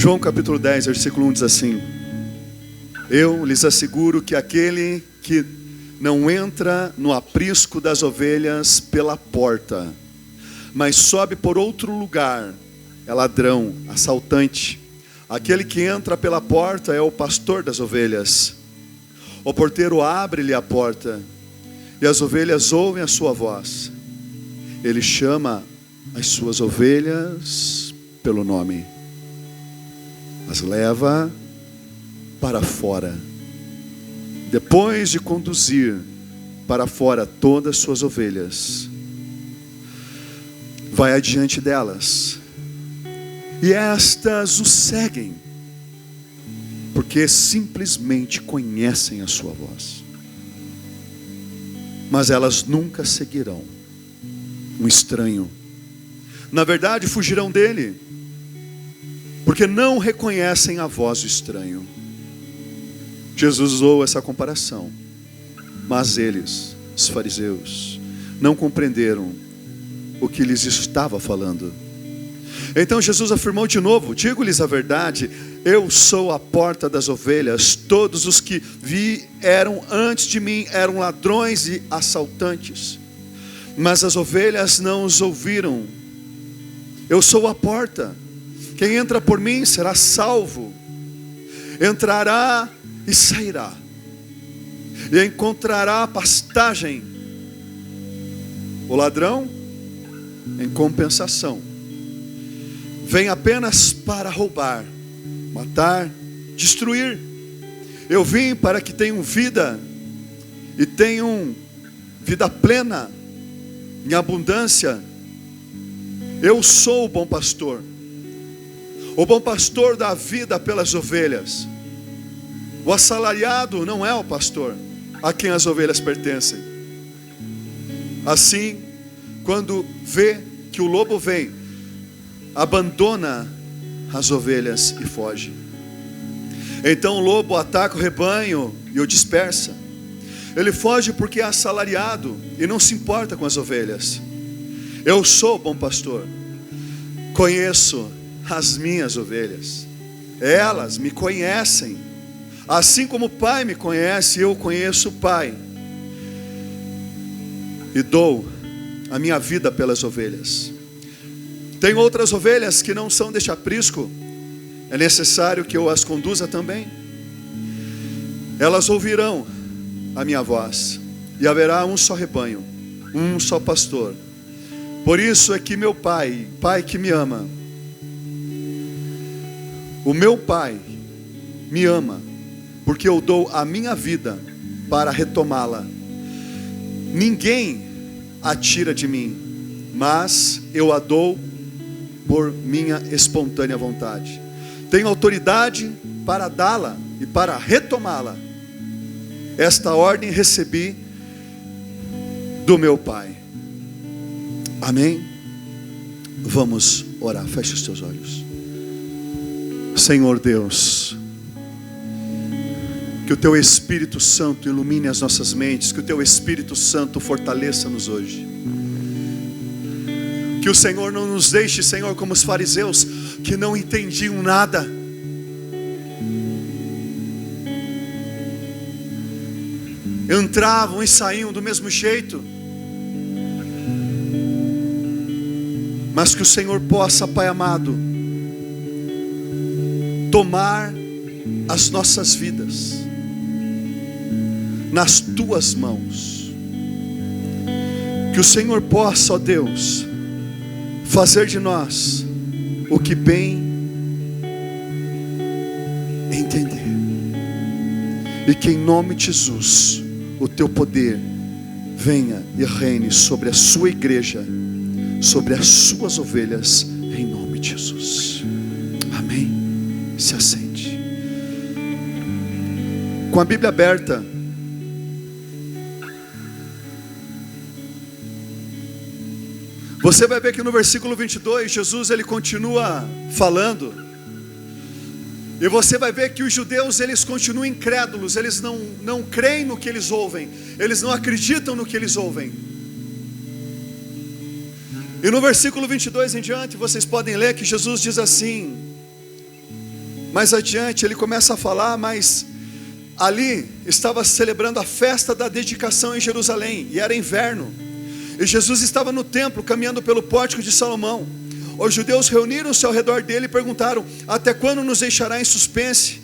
João capítulo 10, versículo 1 diz assim: eu lhes asseguro que aquele que não entra no aprisco das ovelhas pela porta, mas sobe por outro lugar, é ladrão, assaltante. Aquele que entra pela porta é o pastor das ovelhas. O porteiro abre-lhe a porta, e as ovelhas ouvem a sua voz. Ele chama as suas ovelhas pelo nome, as leva para fora. Depois de conduzir para fora todas as suas ovelhas, vai adiante delas, e estas o seguem, porque simplesmente conhecem a sua voz. Mas elas nunca seguirão um estranho. Na verdade, fugirão dele, porque não reconhecem a voz do estranho. Jesus usou essa comparação, mas eles, os fariseus, não compreenderam o que lhes estava falando. Então Jesus afirmou de novo: digo-lhes a verdade, eu sou a porta das ovelhas. Todos os que vieram antes de mim eram ladrões e assaltantes, mas as ovelhas não os ouviram. Eu sou a porta. Quem entra por mim será salvo. Entrará e sairá, e encontrará pastagem. O ladrão, em compensação, vem apenas para roubar, matar, destruir. Eu vim para que tenham vida, e tenham vida plena, em abundância. Eu sou o bom pastor. O bom pastor dá vida pelas ovelhas. O assalariado não é o pastor a quem as ovelhas pertencem. Assim, quando vê que o lobo vem, abandona as ovelhas e foge. Então o lobo ataca o rebanho e o dispersa. Ele foge porque é assalariado e não se importa com as ovelhas. Eu sou o bom pastor. Conheço as minhas ovelhas. Elas me conhecem. Assim como o Pai me conhece, eu conheço o Pai, e dou a minha vida pelas ovelhas. Tem outras ovelhas que não são deste aprisco. É necessário que eu as conduza também. Elas ouvirão a minha voz, e haverá um só rebanho, um só pastor. Por isso é que meu Pai, Pai que me ama, o meu Pai me ama, porque eu dou a minha vida para retomá-la. Ninguém a tira de mim, mas eu a dou por minha espontânea vontade. Tenho autoridade para dá-la e para retomá-la. Esta ordem recebi do meu Pai. Amém? Vamos orar. Feche os teus olhos. Senhor Deus, que o Teu Espírito Santo ilumine as nossas mentes, que o Teu Espírito Santo fortaleça-nos hoje. Que o Senhor não nos deixe, Senhor, como os fariseus, que não entendiam nada. Entravam e saíam do mesmo jeito. Mas que o Senhor possa, Pai amado, tomar as nossas vidas nas Tuas mãos. Que o Senhor possa, ó Deus, fazer de nós o que bem entender. E que em nome de Jesus, o Teu poder venha e reine sobre a Sua igreja, sobre as Suas ovelhas, em nome de Jesus. Amém? Se assente. Com a Bíblia aberta, você vai ver que no versículo 22, Jesus ele continua falando. E você vai ver que os judeus eles continuam incrédulos. Eles não creem no que eles ouvem. Eles não acreditam no que eles ouvem. E no versículo 22 em diante, vocês podem ler que Jesus diz assim: Mais adiante ele começa a falar, mas ali estava celebrando a festa da dedicação em Jerusalém, e era inverno, e Jesus estava no templo, caminhando pelo pórtico de Salomão. Os judeus reuniram-se ao redor dele e perguntaram: até quando nos deixará em suspense?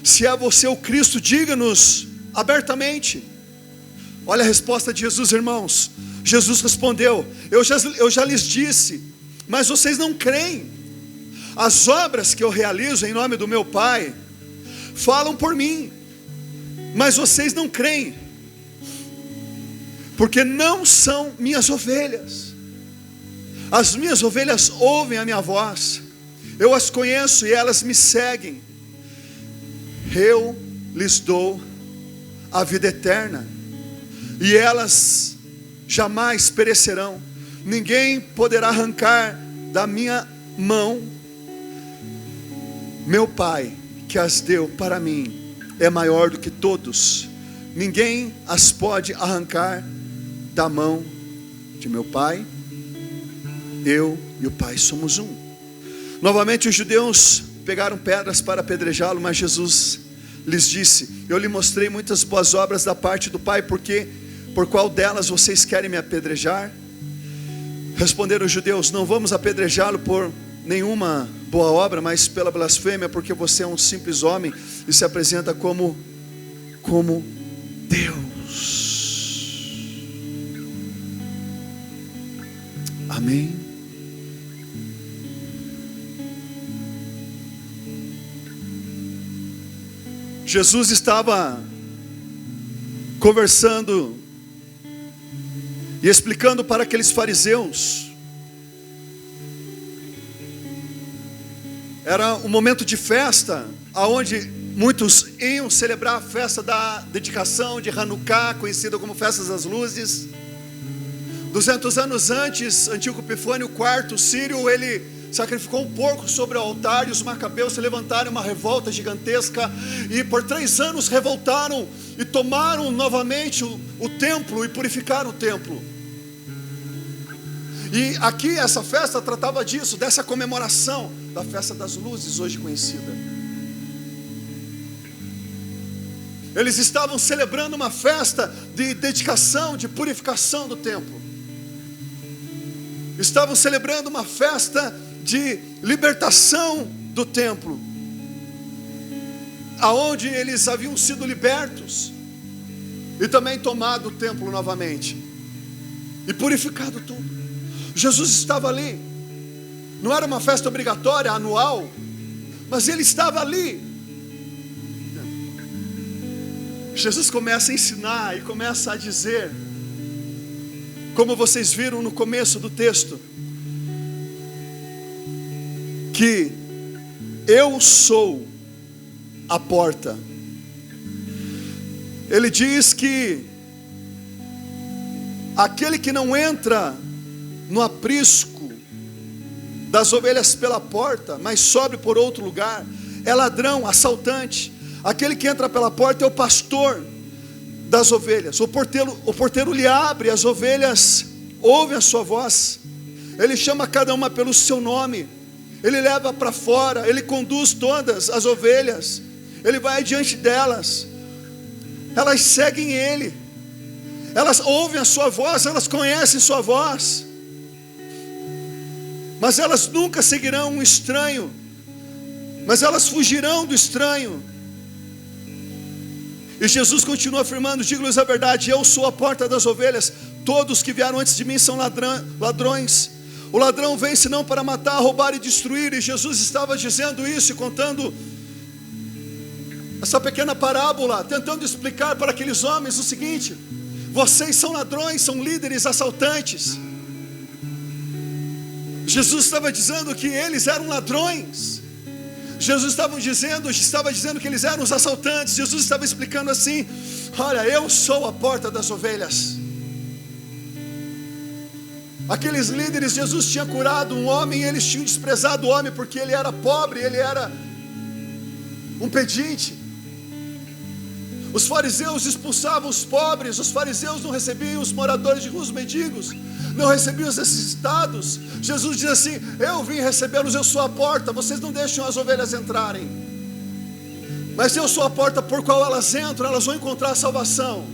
Se é você o Cristo, diga-nos abertamente. Olha a resposta de Jesus, irmãos. Jesus respondeu: eu já lhes disse, mas vocês não creem. As obras que eu realizo em nome do meu Pai falam por mim, mas vocês não creem, porque não são minhas ovelhas. As minhas ovelhas ouvem a minha voz, eu as conheço e elas me seguem. Eu lhes dou a vida eterna, e elas jamais perecerão. Ninguém poderá arrancar da minha mão. Meu Pai, que as deu para mim, é maior do que todos. Ninguém as pode arrancar da mão de meu Pai. Eu e o Pai somos um. Novamente os judeus pegaram pedras para apedrejá-lo, mas Jesus lhes disse: eu lhe mostrei muitas boas obras da parte do Pai, por qual delas vocês querem me apedrejar? Responderam os judeus: não vamos apedrejá-lo por nenhuma boa obra, mas pela blasfêmia, porque você é um simples homem e se apresenta como Deus. Amém. Jesus estava conversando e explicando para aqueles fariseus. Era um momento de festa, onde muitos iam celebrar a festa da dedicação de Hanukkah, conhecida como Festa das Luzes. 200 anos antes, Antíoco Epifânio IV, o sírio, ele sacrificou um porco sobre o altar, e os macabeus se levantaram uma revolta gigantesca, e por 3 anos revoltaram e tomaram novamente o templo e purificaram o templo. E aqui essa festa tratava disso, dessa comemoração da festa das luzes, hoje conhecida. Eles estavam celebrando uma festa de dedicação, de purificação do templo. Estavam celebrando uma festa de libertação do templo, aonde eles haviam sido libertos e também tomado o templo novamente e purificado tudo. Jesus estava ali. Não era uma festa obrigatória, anual, mas ele estava ali. Jesus começa a ensinar e começa a dizer, como vocês viram no começo do texto, que eu sou a porta. Ele diz que aquele que não entra no aprisco das ovelhas pela porta, mas sobe por outro lugar, é ladrão, assaltante. Aquele que entra pela porta é o pastor das ovelhas. O porteiro lhe abre, as ovelhas ouvem a sua voz. Ele chama cada uma pelo seu nome, ele leva para fora, ele conduz todas as ovelhas, ele vai adiante delas, elas seguem ele, elas ouvem a sua voz, elas conhecem sua voz, mas elas nunca seguirão um estranho, mas elas fugirão do estranho. E Jesus continua afirmando: digo-lhes a verdade, eu sou a porta das ovelhas. Todos que vieram antes de mim são ladrões. O ladrão vem senão para matar, roubar e destruir. E Jesus estava dizendo isso e contando essa pequena parábola, tentando explicar para aqueles homens o seguinte: vocês são ladrões, são líderes assaltantes. Jesus estava dizendo que eles eram ladrões. Jesus estava dizendo que eles eram os assaltantes. Jesus estava explicando assim: olha, eu sou a porta das ovelhas. Aqueles líderes, Jesus tinha curado um homem, e eles tinham desprezado o homem porque ele era pobre, ele era um pedinte. Os fariseus expulsavam os pobres, os fariseus não recebiam os moradores de rua, os mendigos, não recebiam os necessitados. Jesus diz assim: eu vim recebê-los, eu sou a porta, vocês não deixam as ovelhas entrarem. Mas eu sou a porta por qual elas entram, elas vão encontrar salvação.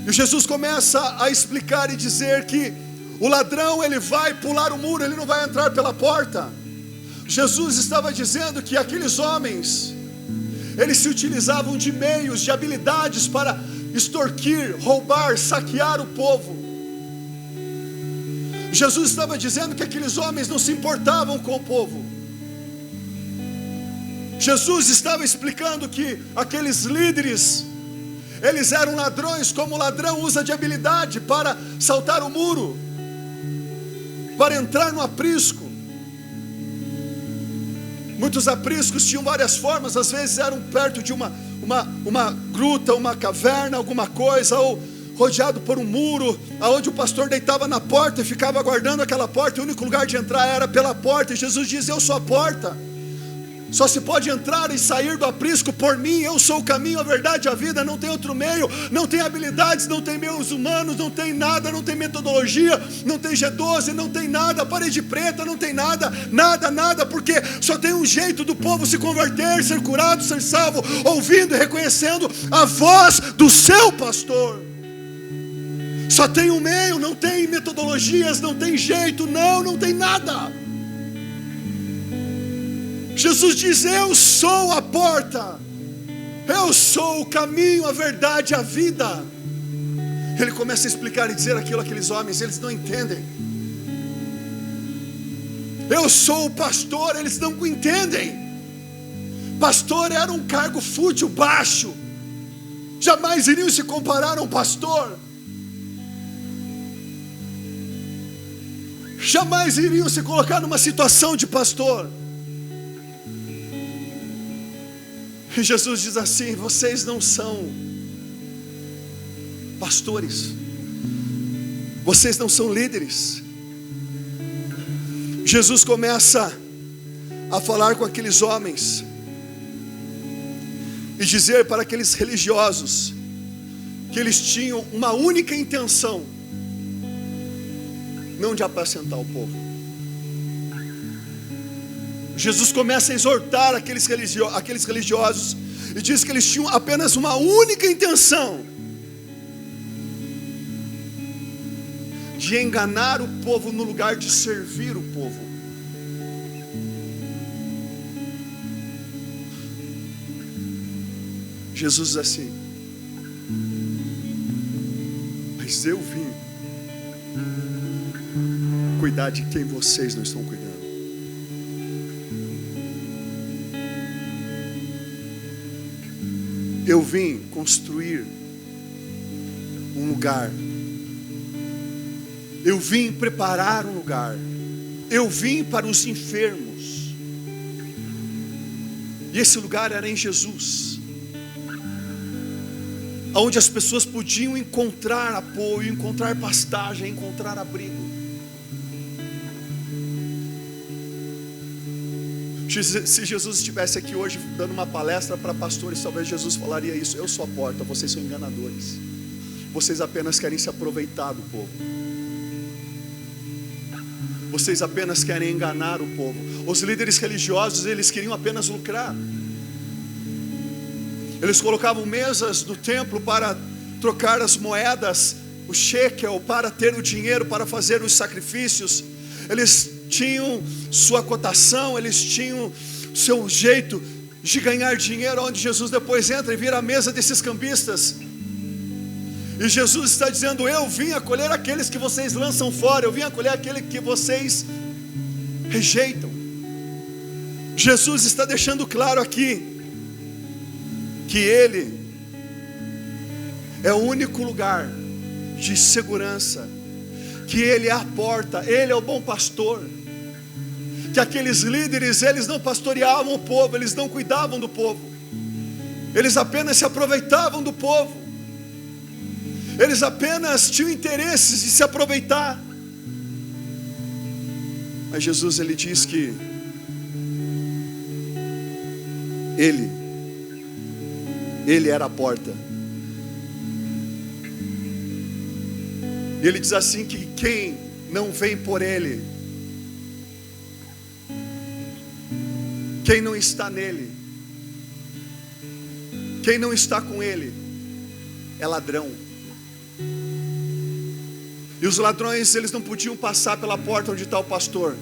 E Jesus começa a explicar e dizer que o ladrão, ele vai pular o muro, ele não vai entrar pela porta. Jesus estava dizendo que aqueles homens, eles se utilizavam de meios, de habilidades para extorquir, roubar, saquear o povo. Jesus estava dizendo que aqueles homens não se importavam com o povo. Jesus estava explicando que aqueles líderes, eles eram ladrões, como o ladrão usa de habilidade para saltar o muro, para entrar no aprisco. Muitos apriscos tinham várias formas, às vezes eram perto de uma gruta, uma caverna, alguma coisa, ou rodeado por um muro, aonde o pastor deitava na porta e ficava aguardando aquela porta, e o único lugar de entrar era pela porta. E Jesus diz: eu sou a porta. Só se pode entrar e sair do aprisco por mim. Eu sou o caminho, a verdade e a vida. Não tem outro meio, não tem habilidades, não tem meios humanos, não tem nada, não tem metodologia, não tem G12, não tem nada, parede preta, não tem nada, nada, porque só tem um jeito do povo se converter, ser curado, ser salvo, ouvindo e reconhecendo a voz do seu pastor. Só tem um meio, não tem metodologias, não tem jeito, não tem nada. Jesus diz: eu sou a porta, eu sou o caminho, a verdade e a vida. Ele começa a explicar e dizer aquilo àqueles homens, eles não entendem. Eu sou o pastor, eles não entendem. Pastor era um cargo fútil, baixo. Jamais iriam se comparar a um pastor. Jamais iriam se colocar numa situação de pastor. E Jesus diz assim: vocês não são pastores, vocês não são líderes. Jesus começa a falar com aqueles homens e dizer para aqueles religiosos que eles tinham uma única intenção, não de apacentar o povo. Jesus começa a exortar aqueles religiosos e diz que eles tinham apenas uma única intenção: de enganar o povo no lugar de servir o povo. Jesus diz assim: mas eu vim cuidar de quem vocês não estão cuidando. Eu vim construir um lugar. Eu vim preparar um lugar. Eu vim para os enfermos. E esse lugar era em Jesus, onde as pessoas podiam encontrar apoio, encontrar pastagem, encontrar abrigo. Se Jesus estivesse aqui hoje dando uma palestra para pastores, talvez Jesus falaria isso: eu sou a porta, vocês são enganadores. Vocês apenas querem se aproveitar do povo. Vocês apenas querem enganar o povo. Os líderes religiosos, eles queriam apenas lucrar. Eles colocavam mesas no templo para trocar as moedas, o shekel, para ter o dinheiro para fazer os sacrifícios. Eles tinham sua cotação, eles tinham seu jeito de ganhar dinheiro, onde Jesus depois entra e vira a mesa desses cambistas. E Jesus está dizendo: eu vim acolher aqueles que vocês lançam fora, eu vim acolher aquele que vocês rejeitam. Jesus está deixando claro aqui que Ele é o único lugar de segurança, que Ele é a porta, Ele é o bom pastor. Que aqueles líderes, eles não pastoreavam o povo, eles não cuidavam do povo, eles apenas se aproveitavam do povo, eles apenas tinham interesses de se aproveitar. Mas Jesus, Ele diz que Ele era a porta. E Ele diz assim que quem não vem por Ele, Quem não está nele, quem não está com ele, é ladrão. E os ladrões, eles não podiam passar pela porta onde está o pastor.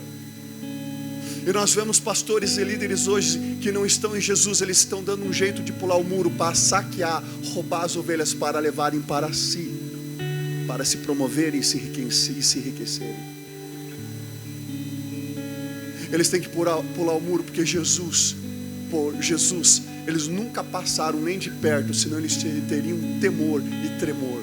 E nós vemos pastores e líderes hoje que não estão em Jesus. Eles estão dando um jeito de pular o muro para saquear, roubar as ovelhas para levarem para si, para se promoverem e se enriquecerem. Eles têm que pular o muro, porque Jesus, eles nunca passaram nem de perto, senão eles teriam temor e tremor.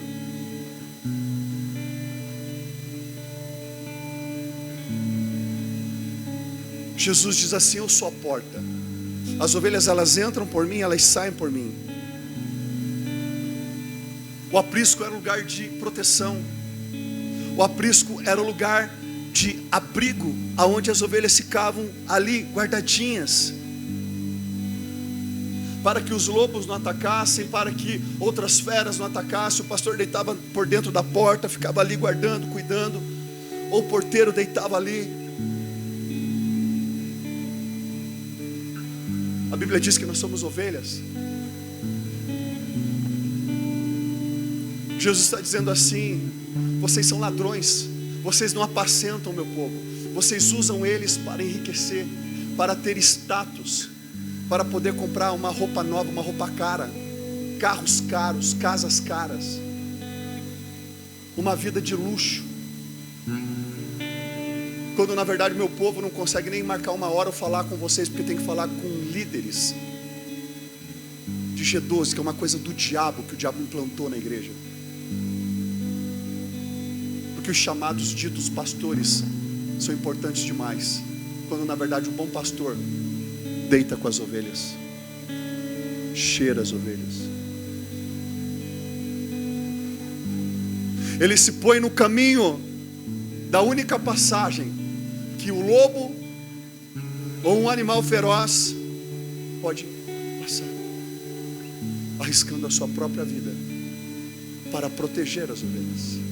Jesus diz assim: eu sou a porta. As ovelhas, elas entram por mim, elas saem por mim. O aprisco era lugar de proteção. O aprisco era o lugar de abrigo, aonde as ovelhas ficavam ali guardadinhas, para que os lobos não atacassem, para que outras feras não atacassem. O pastor deitava por dentro da porta, ficava ali guardando, cuidando, ou o porteiro deitava ali. A Bíblia diz que nós somos ovelhas. Jesus está dizendo assim: vocês são ladrões, vocês não apacentam o meu povo, vocês usam eles para enriquecer, para ter status, para poder comprar uma roupa nova, uma roupa cara, carros caros, casas caras, uma vida de luxo, quando na verdade meu povo não consegue nem marcar uma hora ou falar com vocês, porque tem que falar com líderes de G12, que é uma coisa do diabo, que o diabo implantou na igreja. Porque os chamados ditos pastores são importantes demais, quando na verdade o bom pastor deita com as ovelhas, cheira as ovelhas. Ele se põe no caminho da única passagem que o lobo ou um animal feroz pode passar, arriscando a sua própria vida para proteger as ovelhas.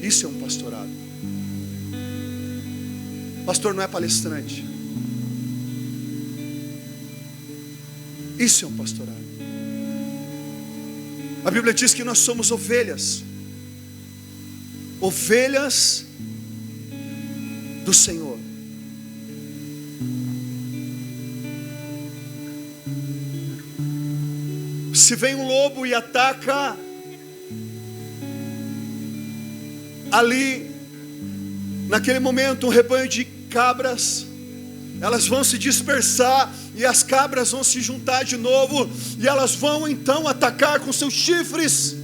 Isso é um pastorado. Pastor não é palestrante. Isso é um pastorado. A Bíblia diz que nós somos ovelhas, ovelhas do Senhor. Se vem um lobo e ataca ali, naquele momento, um rebanho de cabras, elas vão se dispersar e as cabras vão se juntar de novo, e elas vão então atacar com seus chifres.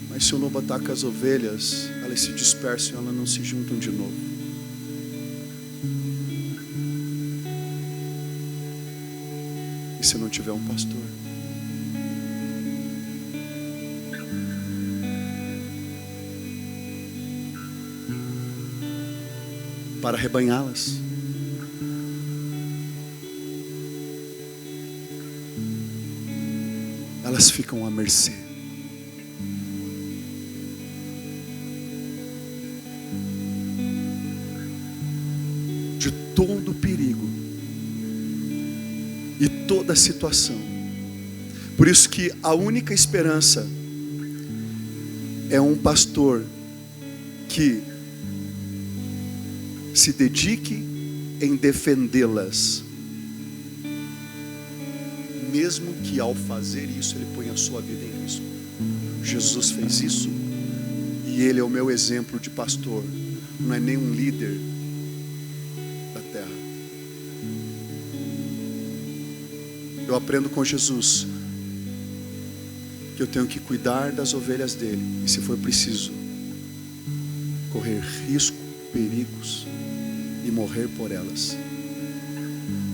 Mas se o lobo ataca as ovelhas, elas se dispersam e elas não se juntam de novo. E se não tiver um pastor? Para arrebanhá-las. Elas ficam à mercê. De todo o perigo e toda a situação. Por isso que a única esperança é um pastor que se dedique em defendê-las, mesmo que ao fazer isso ele ponha a sua vida em risco. Jesus fez isso e ele é o meu exemplo de pastor, não é nenhum líder da terra. Eu aprendo com Jesus que eu tenho que cuidar das ovelhas dele, e se for preciso correr risco, perigos, e morrer por elas,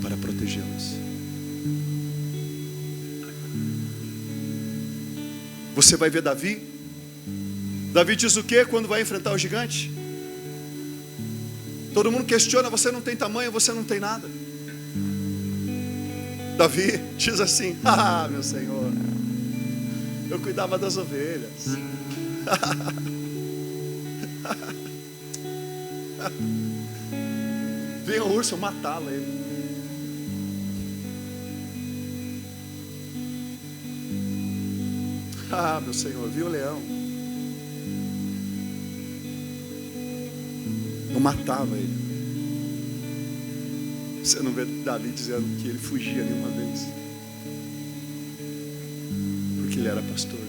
para protegê-las. Você vai ver Davi. Davi diz o que quando vai enfrentar o gigante? Todo mundo questiona: você não tem tamanho, você não tem nada. Davi diz assim: ah, meu Senhor, eu cuidava das ovelhas. Venha o urso matá-la. Ah, meu Senhor, viu o leão? Não matava ele. Você não vê Davi dizendo que ele fugia nenhuma vez, porque ele era pastor.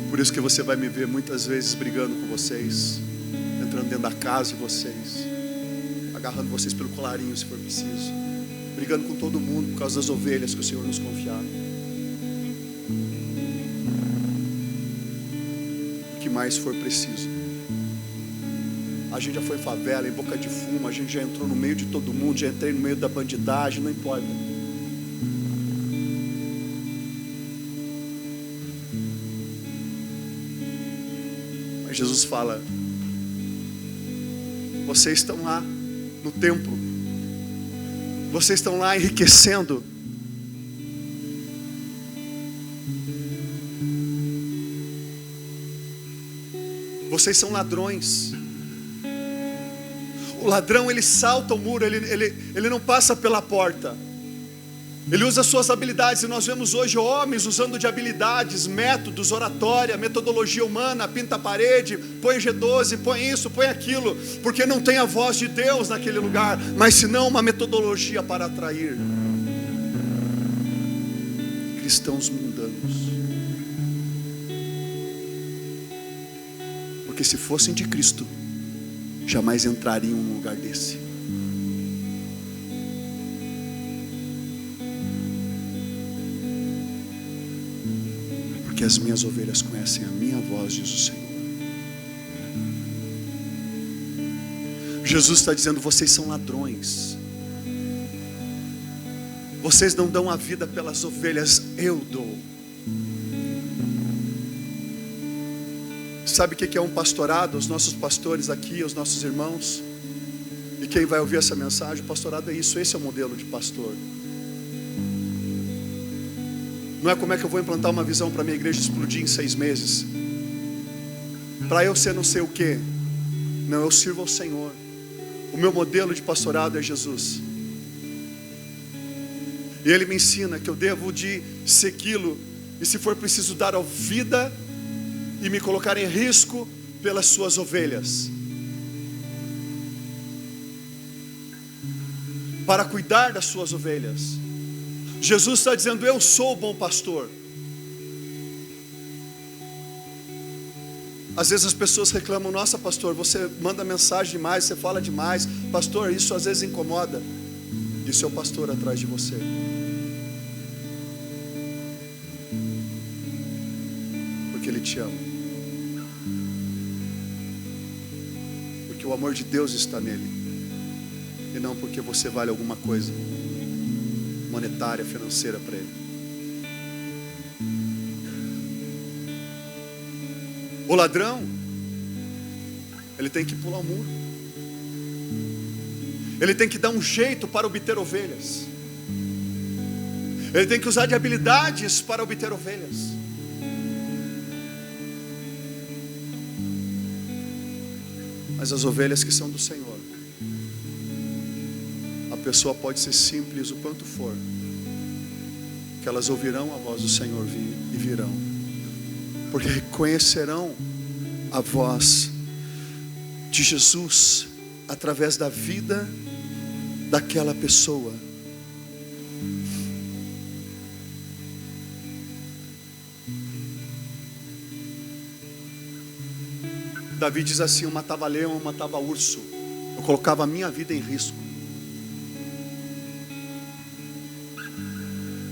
Por isso que você vai me ver muitas vezes brigando com vocês, entrando dentro da casa de vocês, agarrando vocês pelo colarinho se for preciso, brigando com todo mundo por causa das ovelhas que o Senhor nos confiar. O que mais for preciso. A gente já foi em favela, em boca de fumo, a gente já entrou no meio de todo mundo, já entrei no meio da bandidagem, não importa. Mas Jesus fala: vocês estão lá no templo, vocês estão lá enriquecendo, vocês são ladrões. O ladrão, ele salta o muro, ele não passa pela porta, ele usa suas habilidades. E nós vemos hoje homens usando de habilidades, métodos, oratória, metodologia humana, pinta a parede, põe G12, põe isso, põe aquilo, porque não tem a voz de Deus naquele lugar, mas senão uma metodologia para atrair cristãos mundanos. Porque se fossem de Cristo, jamais entrariam num lugar desse. Porque as minhas ovelhas conhecem a minha voz, diz o Senhor. Jesus está dizendo: vocês são ladrões, vocês não dão a vida pelas ovelhas, eu dou. Sabe o que é um pastorado? Os nossos pastores aqui, os nossos irmãos, e quem vai ouvir essa mensagem, o pastorado é isso. Esse é o modelo de pastor. Não é como é que eu vou implantar uma visão para a minha igreja explodir em 6 meses, para eu ser não sei o que. Não, eu sirvo ao Senhor. O meu modelo de pastorado é Jesus, e Ele me ensina que eu devo de segui-lo, e se for preciso dar a vida e me colocar em risco pelas suas ovelhas, para cuidar das suas ovelhas. Jesus está dizendo: eu sou o bom pastor. Às vezes as pessoas reclamam: nossa, pastor, você manda mensagem demais, você fala demais. Pastor, isso às vezes incomoda. E seu pastor atrás de você. Porque Ele te ama. Porque o amor de Deus está nele, e não porque você vale alguma coisa monetária, financeira para Ele. O ladrão, ele tem que pular o muro, ele tem que dar um jeito para obter ovelhas, ele tem que usar de habilidades para obter ovelhas. Mas as ovelhas que são do Senhor, a pessoa pode ser simples o quanto for, que elas ouvirão a voz do Senhor e virão, porque reconhecerão a voz de Jesus através da vida daquela pessoa. Davi diz assim: eu matava leão, eu matava urso, eu colocava a minha vida em risco.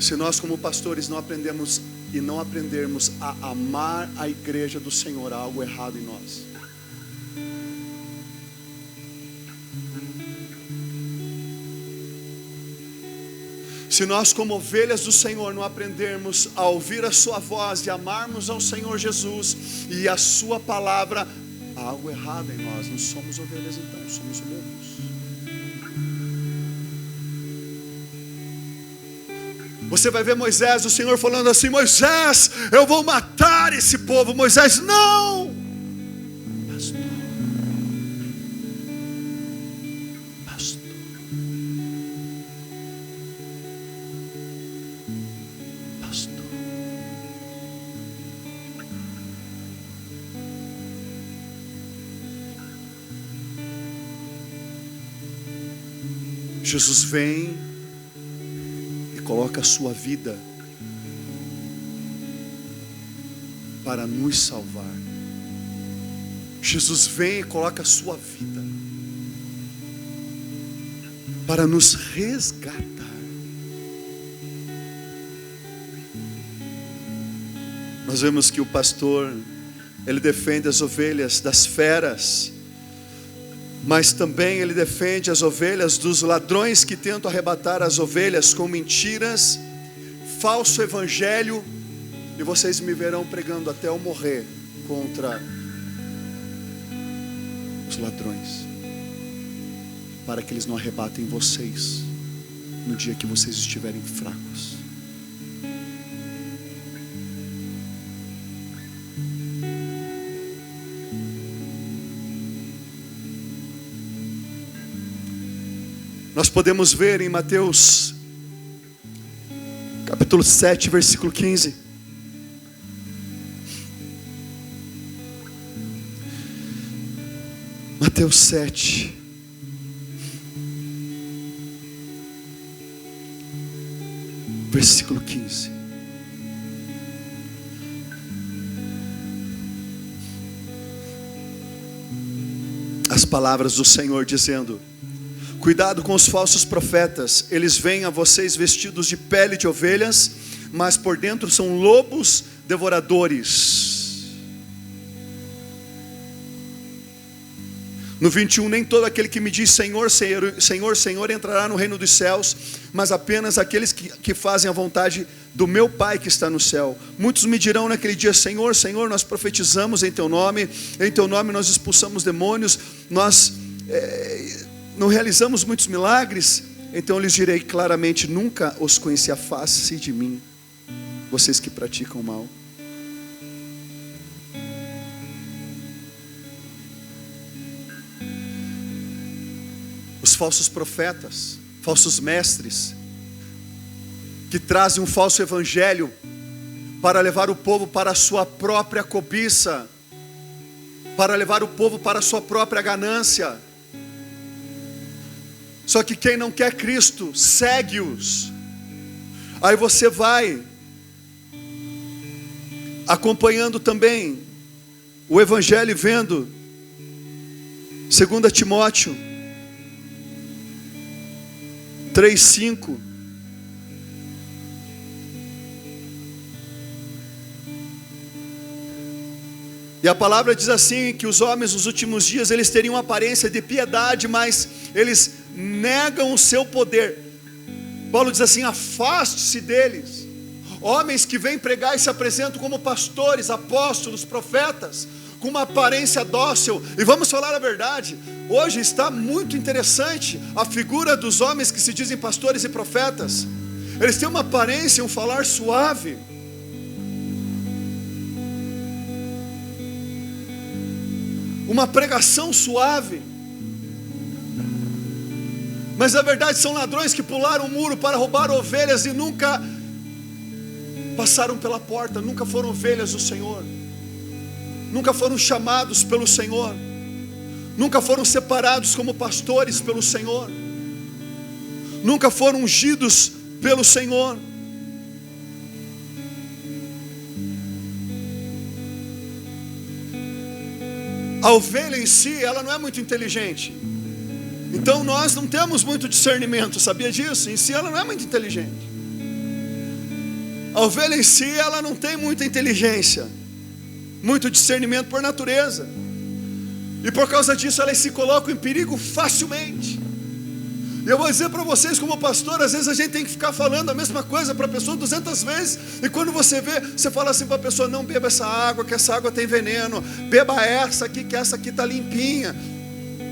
Se nós como pastores não aprendemos e não aprendermos a amar a igreja do Senhor, há algo errado em nós. Se nós como ovelhas do Senhor não aprendermos a ouvir a sua voz, de amarmos ao Senhor Jesus e a sua palavra, há algo errado em nós. Não somos ovelhas então, somos lobos. Você vai ver Moisés, o Senhor falando assim: Moisés, eu vou matar esse povo. Moisés, não! Pastor, pastor. Jesus vem e coloca a sua vida para nos salvar. Jesus vem e coloca a sua vida para nos resgatar. Nós vemos que o pastor, ele defende as ovelhas das feras, mas também ele defende as ovelhas dos ladrões que tentam arrebatar as ovelhas com mentiras, falso evangelho, e vocês me verão pregando até eu morrer contra os ladrões, para que eles não arrebatem vocês no dia que vocês estiverem fracos. Nós podemos ver em Mateus capítulo 7, versículo 15. Mateus 7, versículo 15. As palavras do Senhor dizendo: cuidado com os falsos profetas, eles vêm a vocês vestidos de pele de ovelhas, mas por dentro são lobos devoradores. No 21, nem todo aquele que me diz Senhor, Senhor, Senhor, Senhor entrará no reino dos céus, mas apenas aqueles que fazem a vontade do meu Pai que está no céu. Muitos me dirão naquele dia: Senhor, Senhor, nós profetizamos em teu nome nós expulsamos demônios, nós não realizamos muitos milagres. Então eu lhes direi claramente: nunca os conheci, afaste-se de mim, vocês que praticam mal. Os falsos profetas, falsos mestres, que trazem um falso evangelho para levar o povo para a sua própria cobiça, para levar o povo para a sua própria ganância. Só que quem não quer Cristo, segue-os. Aí você vai acompanhando também o evangelho e vendo 2 Timóteo 3:5. E a palavra diz assim, que os homens nos últimos dias, eles teriam aparência de piedade, mas eles negam o seu poder. Paulo diz assim: afaste-se deles. Homens que vêm pregar e se apresentam como pastores, apóstolos, profetas, com uma aparência dócil. E vamos falar a verdade, hoje está muito interessante a figura dos homens que se dizem pastores e profetas. Eles têm uma aparência, um falar suave, uma pregação suave, mas na verdade são ladrões que pularam o muro para roubar ovelhas e nunca passaram pela porta, nunca foram ovelhas do Senhor, nunca foram chamados pelo Senhor, nunca foram separados como pastores pelo Senhor, nunca foram ungidos pelo Senhor. A ovelha em si, ela não é muito inteligente, então nós não temos muito discernimento, sabia disso? Em si ela não é muito inteligente. A ovelha em si, ela não tem muita inteligência, muito discernimento por natureza, e por causa disso elas se colocam em perigo facilmente. E eu vou dizer para vocês, como pastor, às vezes a gente tem que ficar falando a mesma coisa para a pessoa 200 vezes, e quando você vê, você fala assim para a pessoa: não beba essa água, que essa água tem veneno, beba essa aqui, que essa aqui está limpinha.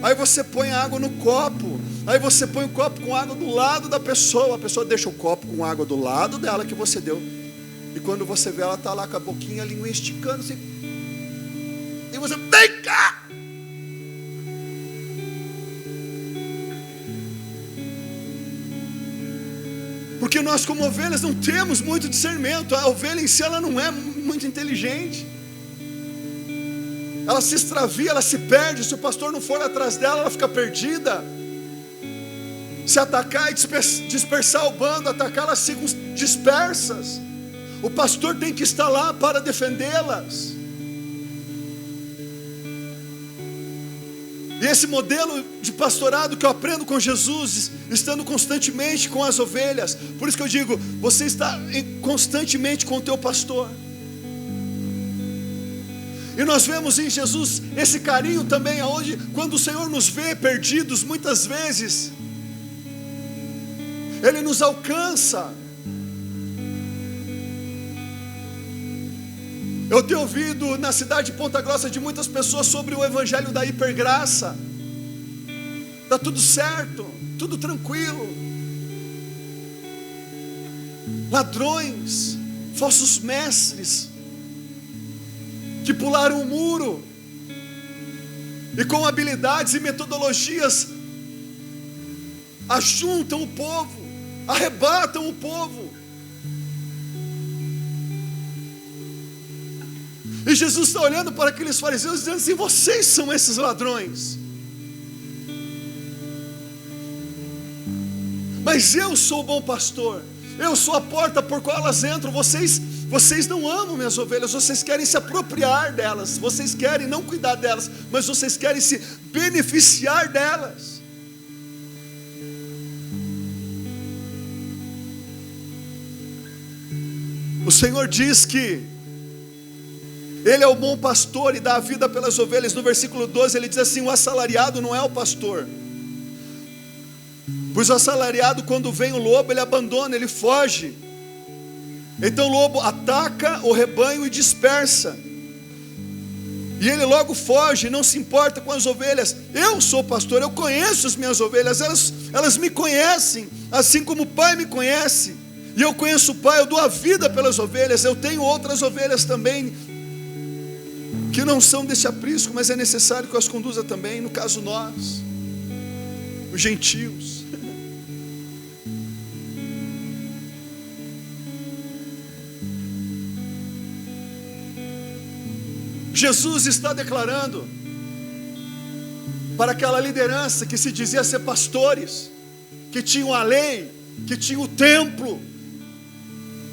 Aí você põe a água no copo, Aí você põe o copo com água do lado da pessoa, a pessoa deixa o copo com água do lado dela que você deu. E quando você vê, ela está lá com a boquinha, a língua esticando assim. E você, vem cá! Porque nós como ovelhas não temos muito discernimento. A ovelha em si, ela não é muito inteligente. Ela se extravia, ela se perde. Se o pastor não for atrás dela, ela fica perdida. Se atacar e dispersar o bando, atacar, elas ficam dispersas. O pastor tem que estar lá para defendê-las. E esse modelo de pastorado que eu aprendo com Jesus, estando constantemente com as ovelhas. Por isso que eu digo, você está constantemente com o teu pastor. E nós vemos em Jesus esse carinho também, aonde quando o Senhor nos vê perdidos, muitas vezes Ele nos alcança. Eu tenho ouvido na cidade de Ponta Grossa de muitas pessoas sobre o evangelho da hipergraça. Está tudo certo, tudo tranquilo. Ladrões, falsos mestres, que pularam o muro e com habilidades e metodologias ajuntam o povo, arrebatam o povo. E Jesus está olhando para aqueles fariseus dizendo assim: vocês são esses ladrões. Mas eu sou o bom pastor. Eu sou a porta por qual elas entram. Vocês não amam minhas ovelhas. Vocês querem se apropriar delas. Vocês querem não cuidar delas, mas vocês querem se beneficiar delas. O Senhor diz que Ele é o bom pastor e dá a vida pelas ovelhas. No versículo 12 Ele diz assim: o assalariado não é o pastor, pois o assalariado, quando vem o lobo, ele abandona, ele foge. Então o lobo ataca o rebanho e dispersa, e ele logo foge, não se importa com as ovelhas. Eu sou pastor, eu conheço as minhas ovelhas, elas me conhecem, assim como o Pai me conhece, e eu conheço o Pai, eu dou a vida pelas ovelhas. Eu tenho outras ovelhas também, que não são desse aprisco, mas é necessário que eu as conduza também. No caso nós, os gentios. Jesus está declarando para aquela liderança que se dizia ser pastores, que tinham a lei, que tinham o templo,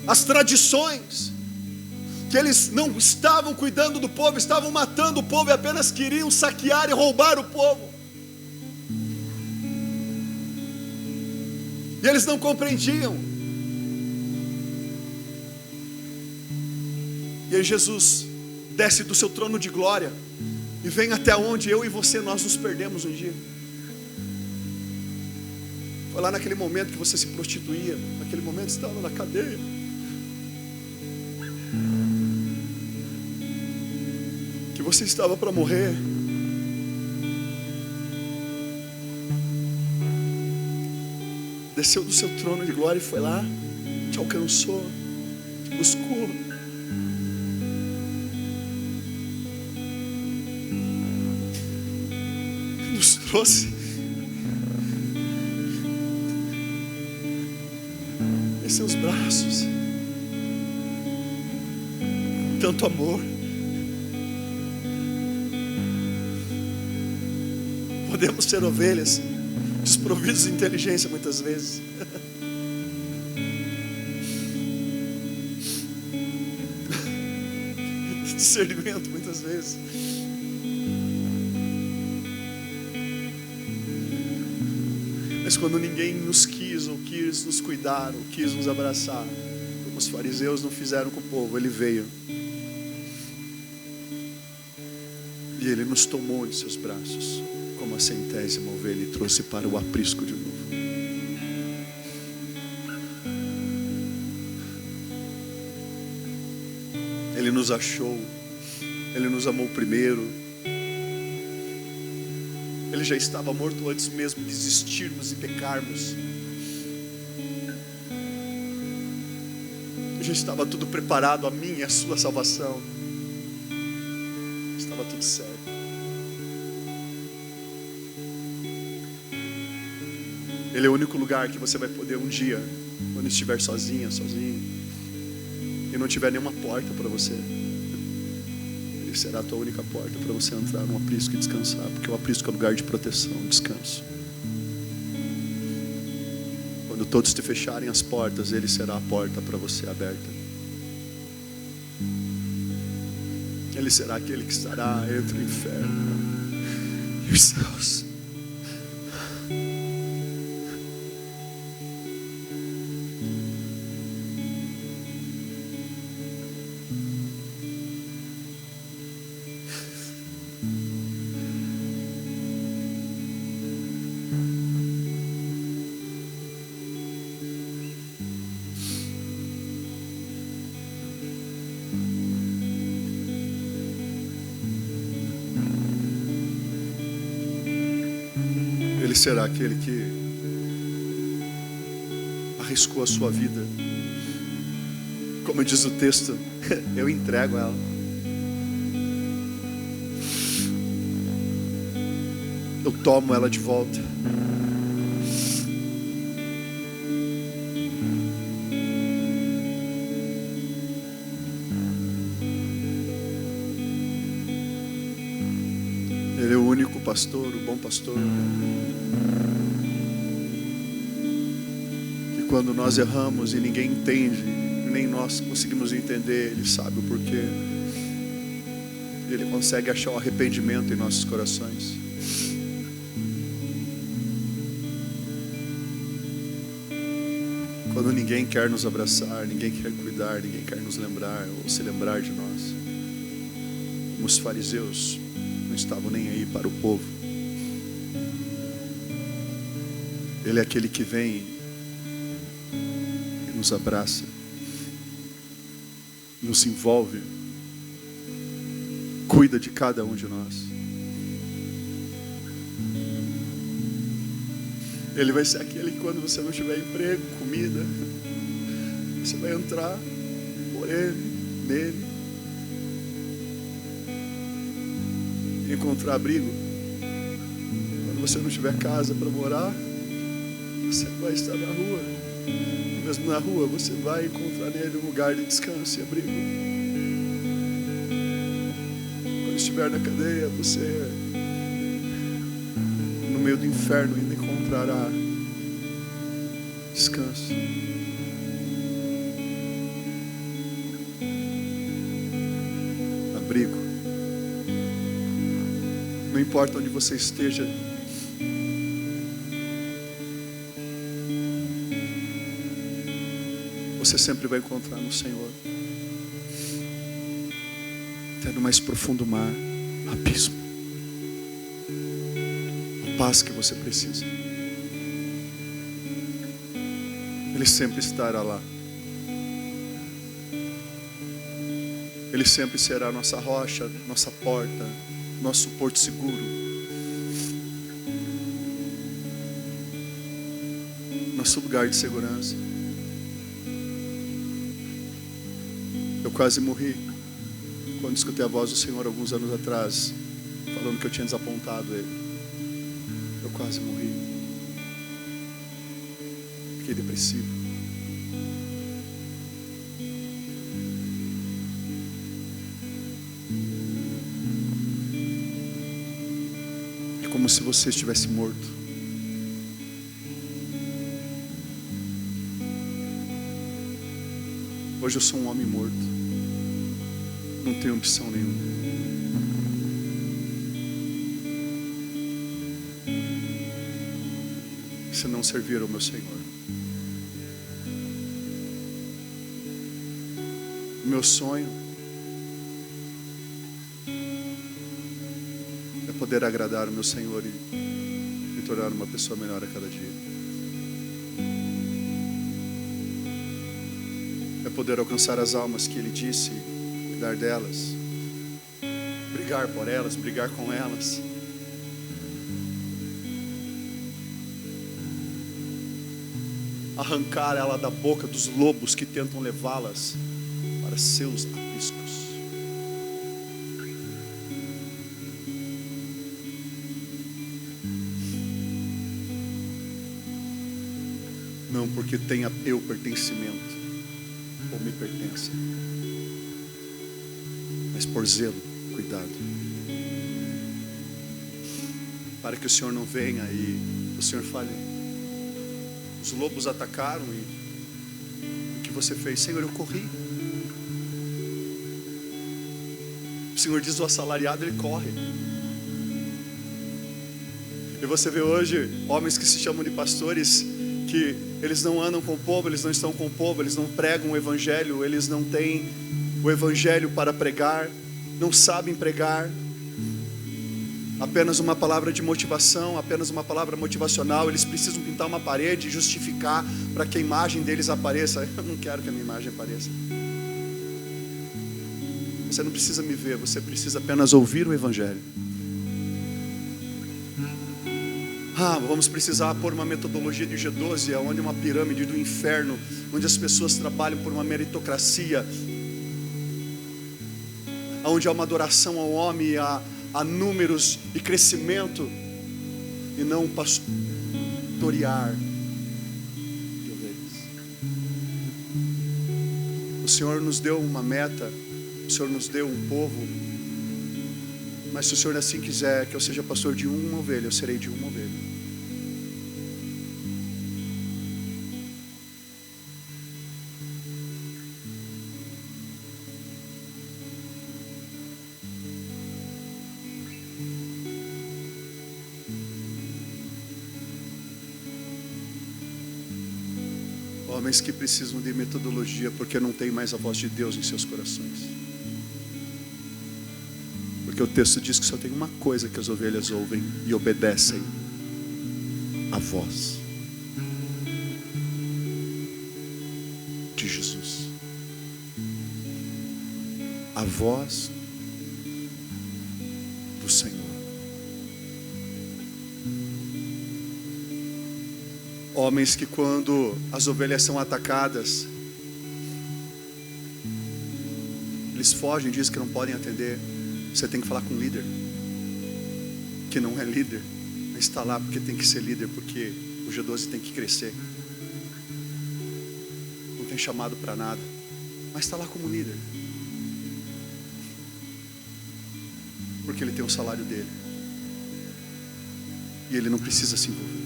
as tradições, que eles não estavam cuidando do povo, estavam matando o povo e apenas queriam saquear e roubar o povo. E eles não compreendiam. E aí Jesus desce do seu trono de glória e vem até onde eu e você, nós nos perdemos um dia. Foi lá naquele momento que você se prostituía, naquele momento que você estava na cadeia, que você estava para morrer. Desceu do seu trono de glória e foi lá, te alcançou, te buscou. Nos trouxe em seus braços. Tanto amor. Podemos ser ovelhas desprovidos de inteligência muitas vezes. Discernimento muitas vezes. Mas quando ninguém nos quis, ou quis nos cuidar, ou quis nos abraçar, como os fariseus não fizeram com o povo, Ele veio. E Ele nos tomou em seus braços, como a 100ª ovelha, e trouxe para o aprisco de novo. Ele nos achou, Ele nos amou primeiro, Ele já estava morto antes mesmo de existirmos e pecarmos. Já estava tudo preparado, a minha e a sua salvação. Estava tudo certo. Ele é o único lugar que você vai poder um dia, quando estiver sozinho, e não tiver nenhuma porta para você, Ele será a tua única porta para você entrar num aprisco e descansar, porque o aprisco é um lugar de proteção, descanso. Quando todos te fecharem as portas, Ele será a porta para você aberta. Ele será aquele que estará entre o inferno e os céus. Ele será aquele que arriscou a sua vida. Como diz o texto, eu entrego ela. Eu tomo ela de volta. Ele é o único pastor, o bom pastor. Quando nós erramos e ninguém entende, nem nós conseguimos entender, Ele sabe o porquê. Ele consegue achar o arrependimento em nossos corações. Quando ninguém quer nos abraçar, ninguém quer cuidar, ninguém quer nos lembrar ou se lembrar de nós. Como os fariseus não estavam nem aí para o povo. Ele é aquele que vem, nos abraça, nos envolve, cuida de cada um de nós. Ele vai ser aquele que, quando você não tiver emprego, comida, você vai entrar por Ele, nele, e encontrar abrigo. Quando você não tiver casa para morar, você vai estar na rua. Mesmo na rua, você vai encontrar nele um lugar de descanso e abrigo. Quando estiver na cadeia, você, no meio do inferno, ainda encontrará descanso. Abrigo. Não importa onde você esteja, você sempre vai encontrar no Senhor. Até no mais profundo mar, abismo, a paz que você precisa, Ele sempre estará lá. Ele sempre será nossa rocha, nossa porta, nosso porto seguro, nosso lugar de segurança. Eu quase morri quando escutei a voz do Senhor alguns anos atrás, falando que eu tinha desapontado Ele. Eu quase morri. Fiquei depressivo. É como se você estivesse morto. Hoje eu sou um homem morto. Não tenho opção nenhuma. Se não servir ao meu Senhor. O meu sonho é poder agradar o meu Senhor e me tornar uma pessoa melhor a cada dia. É poder alcançar as almas que Ele disse, cuidar delas, brigar por elas, brigar com elas, arrancar ela da boca dos lobos que tentam levá-las para seus apriscos. Não porque tenha eu pertencimento ou me pertence, mas por zelo, cuidado, para que o Senhor não venha e o Senhor fale: os lobos atacaram e o que você fez? Senhor, eu corri. O Senhor diz: o assalariado ele corre. E você vê hoje homens que se chamam de pastores, que eles não andam com o povo, eles não estão com o povo, eles não pregam o evangelho, eles não têm o evangelho para pregar, não sabem pregar. Apenas uma palavra de motivação, apenas uma palavra motivacional. Eles precisam pintar uma parede e justificar para que a imagem deles apareça. Eu não quero que a minha imagem apareça. Você não precisa me ver, você precisa apenas ouvir o evangelho. Vamos precisar pôr uma metodologia de G12, onde uma pirâmide do inferno, onde as pessoas trabalham por uma meritocracia, onde há uma adoração ao homem, a números e crescimento, e não pastorear de ovelhas. O Senhor nos deu uma meta, o Senhor nos deu um povo, mas se o Senhor assim quiser que eu seja pastor de uma ovelha, eu serei de uma ovelha. Homens que precisam de metodologia porque não tem mais a voz de Deus em seus corações. Porque o texto diz que só tem uma coisa que as ovelhas ouvem e obedecem: a voz de Jesus. A voz do Senhor. Homens que quando as ovelhas são atacadas, eles fogem, dizem que não podem atender. Você tem que falar com o líder, que não é líder, mas está lá porque tem que ser líder, porque o G12 tem que crescer. Não tem chamado para nada, mas está lá como líder, porque ele tem o salário dele e ele não precisa se envolver.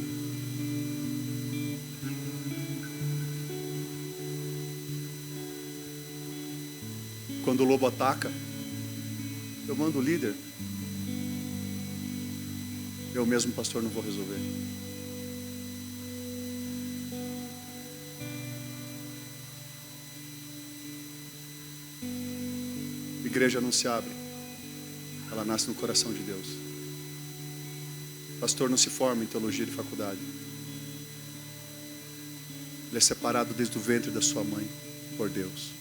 Quando o lobo ataca, eu mando o líder. Eu mesmo, pastor, não vou resolver. Igreja não se abre, ela nasce no coração de Deus. Pastor não se forma em teologia de faculdade. Ele é separado desde o ventre da sua mãe por Deus.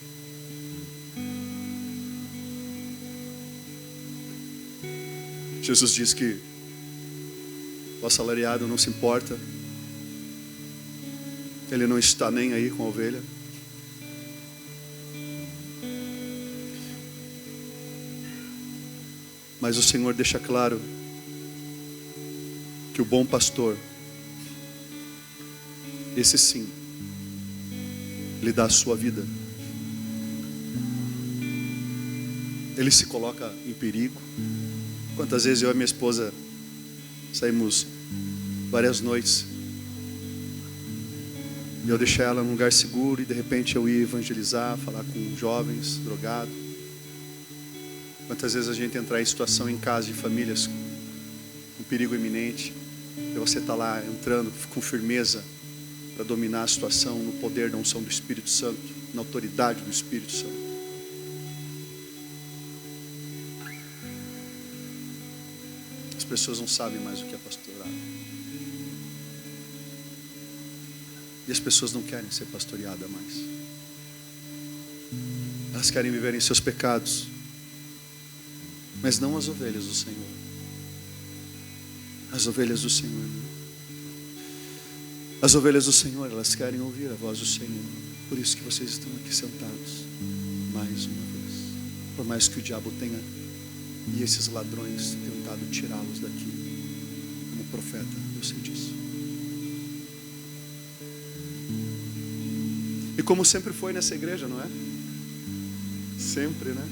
Jesus diz que o assalariado não se importa, ele não está nem aí com a ovelha. Mas o Senhor deixa claro que o bom pastor, esse sim, ele dá a sua vida. Ele se coloca em perigo. Quantas vezes eu e minha esposa saímos várias noites e eu deixei ela num lugar seguro e de repente eu ia evangelizar, falar com jovens, drogados. Quantas vezes a gente entrar em situação em casa de famílias com perigo iminente e você está lá entrando com firmeza para dominar a situação no poder da unção do Espírito Santo, na autoridade do Espírito Santo. As pessoas não sabem mais o que é pastorado. E as pessoas não querem ser pastoreadas mais. Elas querem viver em seus pecados, mas não as ovelhas do Senhor. As ovelhas do Senhor. As ovelhas do Senhor, elas querem ouvir a voz do Senhor. Por isso que vocês estão aqui sentados mais uma vez. Por mais que o diabo tenha e esses ladrões tentado tirá-los daqui. Como profeta, eu sei disso. E como sempre foi nessa igreja, não é? Sempre, né?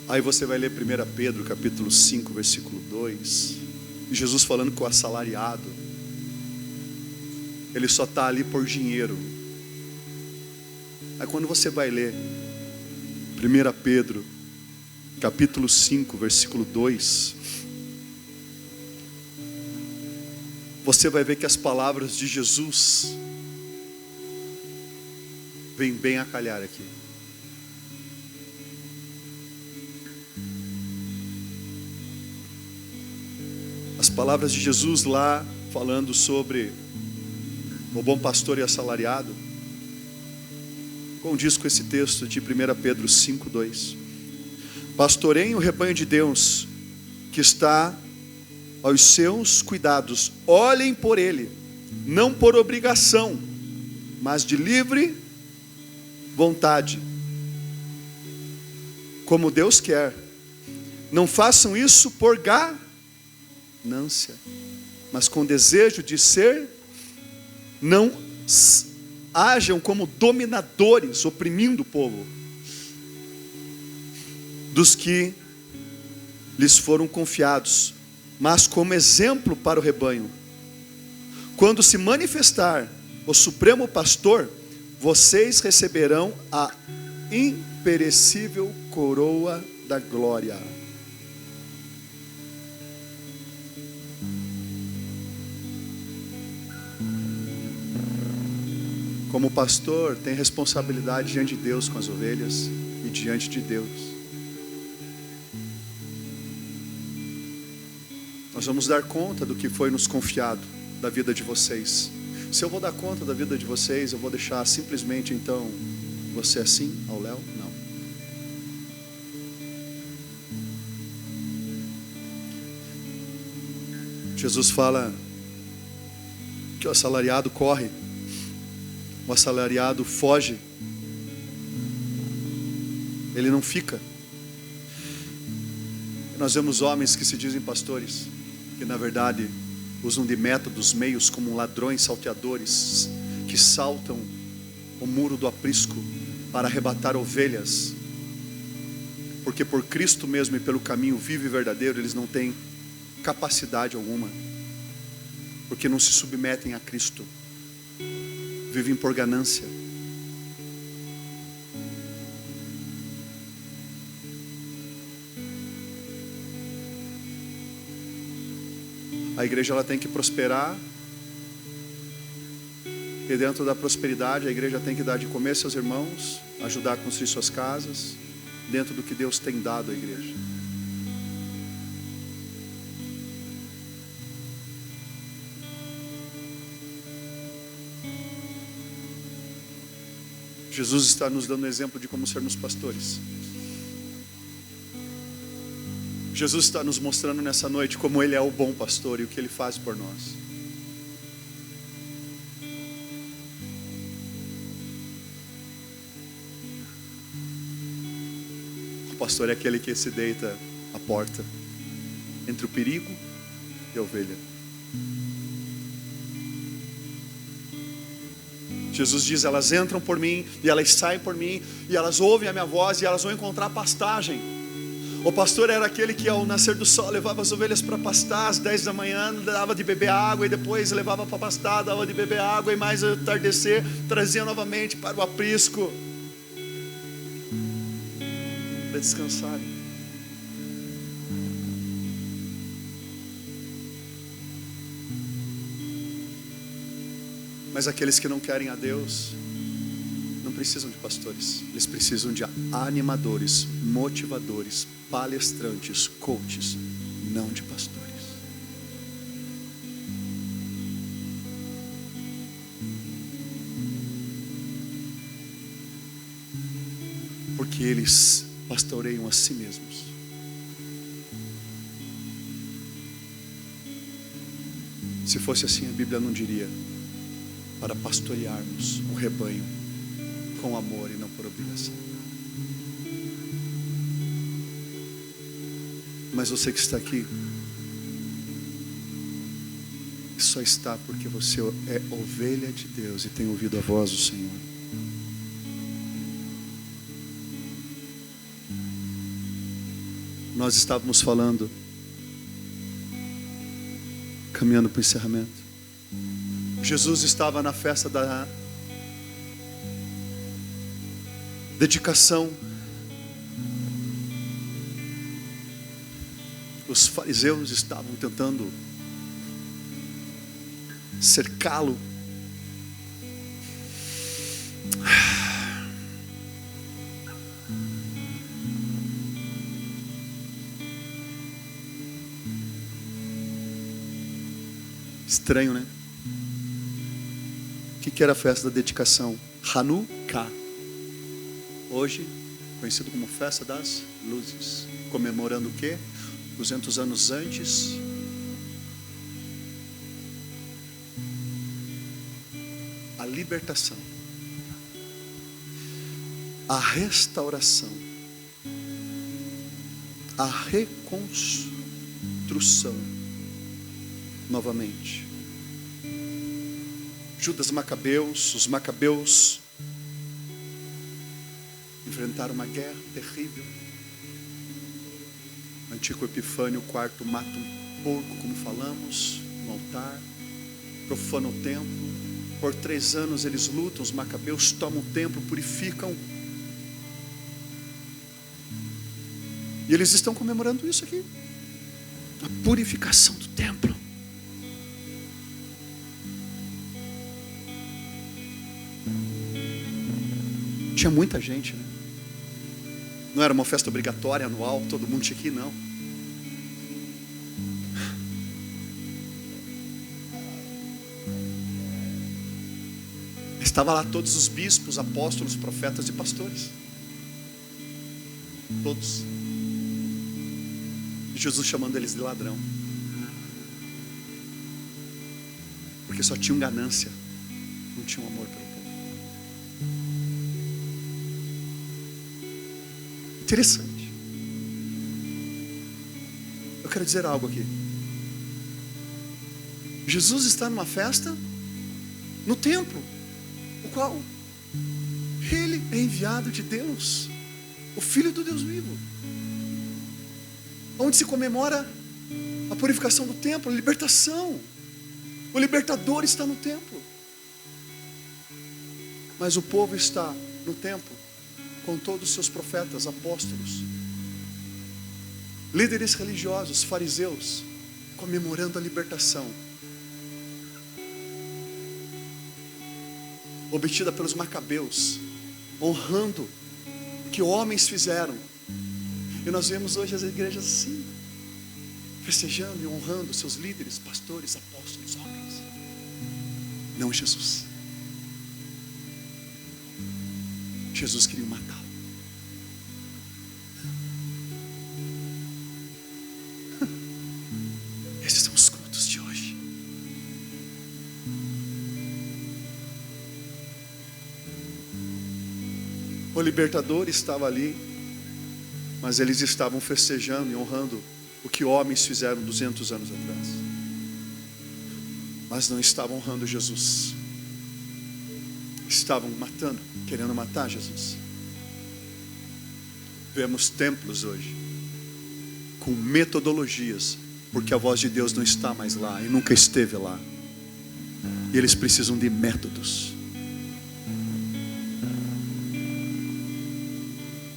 Aí você vai ler 1 Pedro capítulo 5, versículo 2. Jesus falando com o assalariado. Ele só está ali por dinheiro. Aí quando você vai ler 1 Pedro capítulo 5, versículo 2, você vai ver que as palavras de Jesus vêm bem a calhar aqui. As palavras de Jesus lá, falando sobre o bom pastor e assalariado, condiz com esse texto de 1 Pedro 5, 2. Pastoreiem o rebanho de Deus, que está aos seus cuidados. Olhem por ele, não por obrigação, mas de livre vontade, como Deus quer. Não façam isso por ganância, mas com desejo de ser. Não hajam como dominadores, oprimindo o povo dos que lhes foram confiados, mas como exemplo para o rebanho. Quando se manifestar o Supremo Pastor, vocês receberão a imperecível coroa da glória. Como pastor, tem responsabilidade diante de Deus com as ovelhas e diante de Deus. Nós vamos dar conta do que foi nos confiado da vida de vocês. Se eu vou dar conta da vida de vocês, eu vou deixar simplesmente então você assim ao léu? Não. Jesus fala que o assalariado corre, o assalariado foge, ele não fica. Nós vemos homens que se dizem pastores, que na verdade usam de métodos, meios como ladrões, salteadores, que saltam o muro do aprisco para arrebatar ovelhas, porque por Cristo mesmo e pelo caminho vivo e verdadeiro eles não têm capacidade alguma, porque não se submetem a Cristo, vivem por ganância. A igreja ela tem que prosperar, e dentro da prosperidade a igreja tem que dar de comer seus irmãos, ajudar a construir suas casas, dentro do que Deus tem dado à igreja. Jesus está nos dando um exemplo de como sermos pastores. Jesus está nos mostrando nessa noite como Ele é o bom pastor e o que Ele faz por nós. O pastor é aquele que se deita à porta entre o perigo e a ovelha. Jesus diz: elas entram por mim e elas saem por mim, e elas ouvem a minha voz e elas vão encontrar pastagem. O pastor era aquele que ao nascer do sol levava as ovelhas para pastar às 10 da manhã, dava de beber água, e depois levava para pastar, dava de beber água, e mais ao entardecer trazia novamente para o aprisco para descansarem. Mas aqueles que não querem a Deus não precisam de pastores, eles precisam de animadores, motivadores, palestrantes, coaches, não de pastores. Porque eles pastoreiam a si mesmos. Se fosse assim, a Bíblia não diria para pastorearmos o rebanho com amor e não por obrigação. Mas você que está aqui, só está porque você é ovelha de Deus e tem ouvido a voz do Senhor. Nós estávamos falando, caminhando para o encerramento. Jesus estava na festa da dedicação. Os fariseus estavam tentando cercá-lo. Estranho, né? O que era a festa da dedicação? Hanukkah. Hoje, conhecido como festa das luzes. Comemorando o quê? 200 anos antes. A libertação. A restauração. A reconstrução. Novamente. Judas Macabeus, os Macabeus enfrentaram uma guerra terrível. Antíoco Epifânio IV mata um porco, como falamos, no altar, profana o templo. Por 3 anos eles lutam, os Macabeus tomam o templo, purificam. E eles estão comemorando isso aqui, a purificação do templo. Tinha muita gente, né? Não era uma festa obrigatória, anual, todo mundo tinha que ir, não. Estava lá todos os bispos, apóstolos, profetas e pastores. Todos. E Jesus chamando eles de ladrão. Porque só tinham ganância, não tinham amor pelo povo. Interessante. Eu quero dizer algo aqui. Jesus está numa festa no templo, o qual ele é enviado de Deus, o Filho do Deus vivo, onde se comemora a purificação do templo, a libertação. O libertador está no templo, mas o povo está no templo com todos os seus profetas, apóstolos, líderes religiosos, fariseus, comemorando a libertação obtida pelos Macabeus, honrando o que homens fizeram. E nós vemos hoje as igrejas assim, festejando e honrando seus líderes, pastores, apóstolos, homens. Não Jesus. Jesus queria matá-lo. Esses são os cultos de hoje. O libertador estava ali, mas eles estavam festejando e honrando o que homens fizeram 200 anos atrás. Mas não estavam honrando Jesus. Estavam matando, querendo matar Jesus. Vemos templos hoje com metodologias, porque a voz de Deus não está mais lá e nunca esteve lá. E eles precisam de métodos,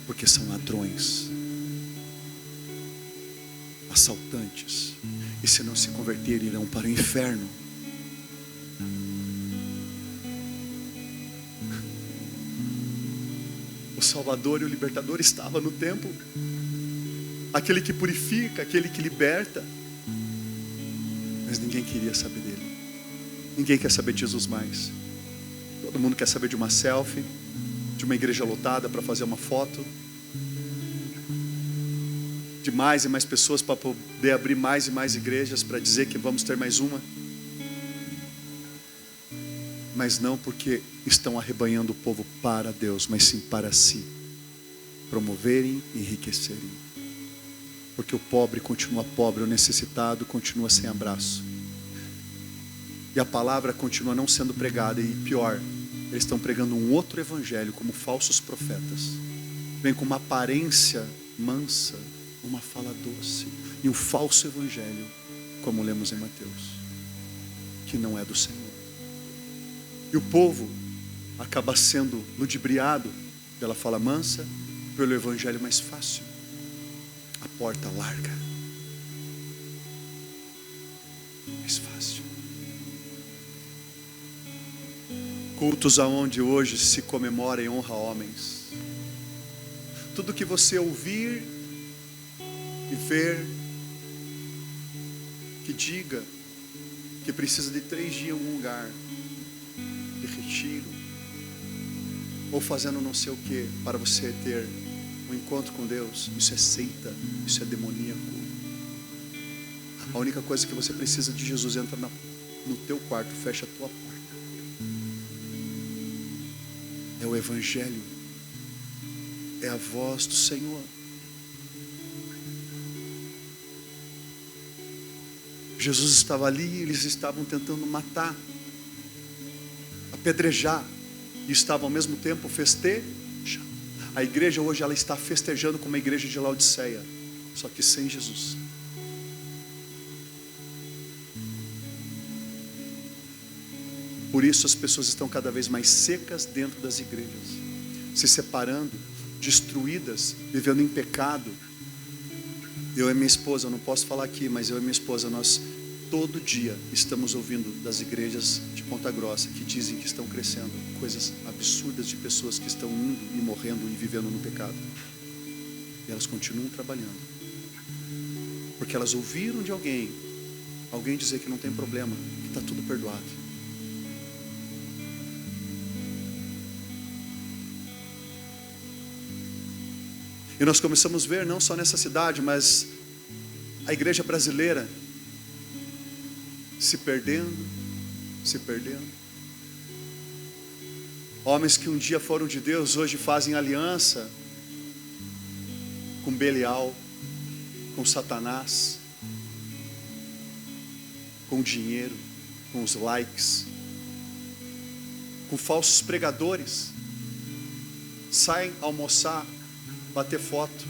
porque são ladrões, assaltantes, e se não se converterem irão para o inferno. O Salvador e o Libertador estava no templo, aquele que purifica, aquele que liberta, mas ninguém queria saber dele. Ninguém quer saber de Jesus mais. Todo mundo quer saber de uma selfie, de uma igreja lotada para fazer uma foto. de mais e mais pessoas para poder abrir mais e mais igrejas, para dizer que vamos ter mais uma. Mas não porque estão arrebanhando o povo para Deus, mas sim para si, promoverem e enriquecerem. Porque o pobre continua pobre, o necessitado continua sem abraço. E a palavra continua não sendo pregada, e pior, eles estão pregando um outro evangelho como falsos profetas. Vem com uma aparência mansa, uma fala doce, e um falso evangelho, como lemos em Mateus, que não é do Senhor. E o povo acaba sendo ludibriado pela fala mansa, pelo evangelho mais fácil, a porta larga, mais fácil. Cultos aonde hoje se comemora e honra homens. Tudo que você ouvir e ver, que diga que precisa de 3 dias em algum lugar, de retiro, ou fazendo não sei o que, para você ter um encontro com Deus, isso é seita, isso é demoníaco. A única coisa que você precisa de Jesus, entra no teu quarto, fecha a tua porta. É o evangelho, é a voz do Senhor. Jesus estava ali, eles estavam tentando matar, apedrejar, e estavam ao mesmo tempo festejando. A igreja hoje ela está festejando como a igreja de Laodiceia, só que sem Jesus. Por isso as pessoas estão cada vez mais secas dentro das igrejas, se separando, destruídas, vivendo em pecado. Eu e minha esposa, eu não posso falar aqui, mas eu e minha esposa, nós todo dia estamos ouvindo das igrejas de Ponta Grossa que dizem que estão crescendo coisas absurdas de pessoas que estão indo e morrendo e vivendo no pecado. E elas continuam trabalhando, porque elas ouviram de alguém dizer que não tem problema, que está tudo perdoado. E nós começamos a ver, não só nessa cidade, mas a igreja brasileira se perdendo. Homens que um dia foram de Deus, hoje fazem aliança com Belial, com Satanás, com o dinheiro, com os likes, com falsos pregadores. Saem almoçar, bater foto,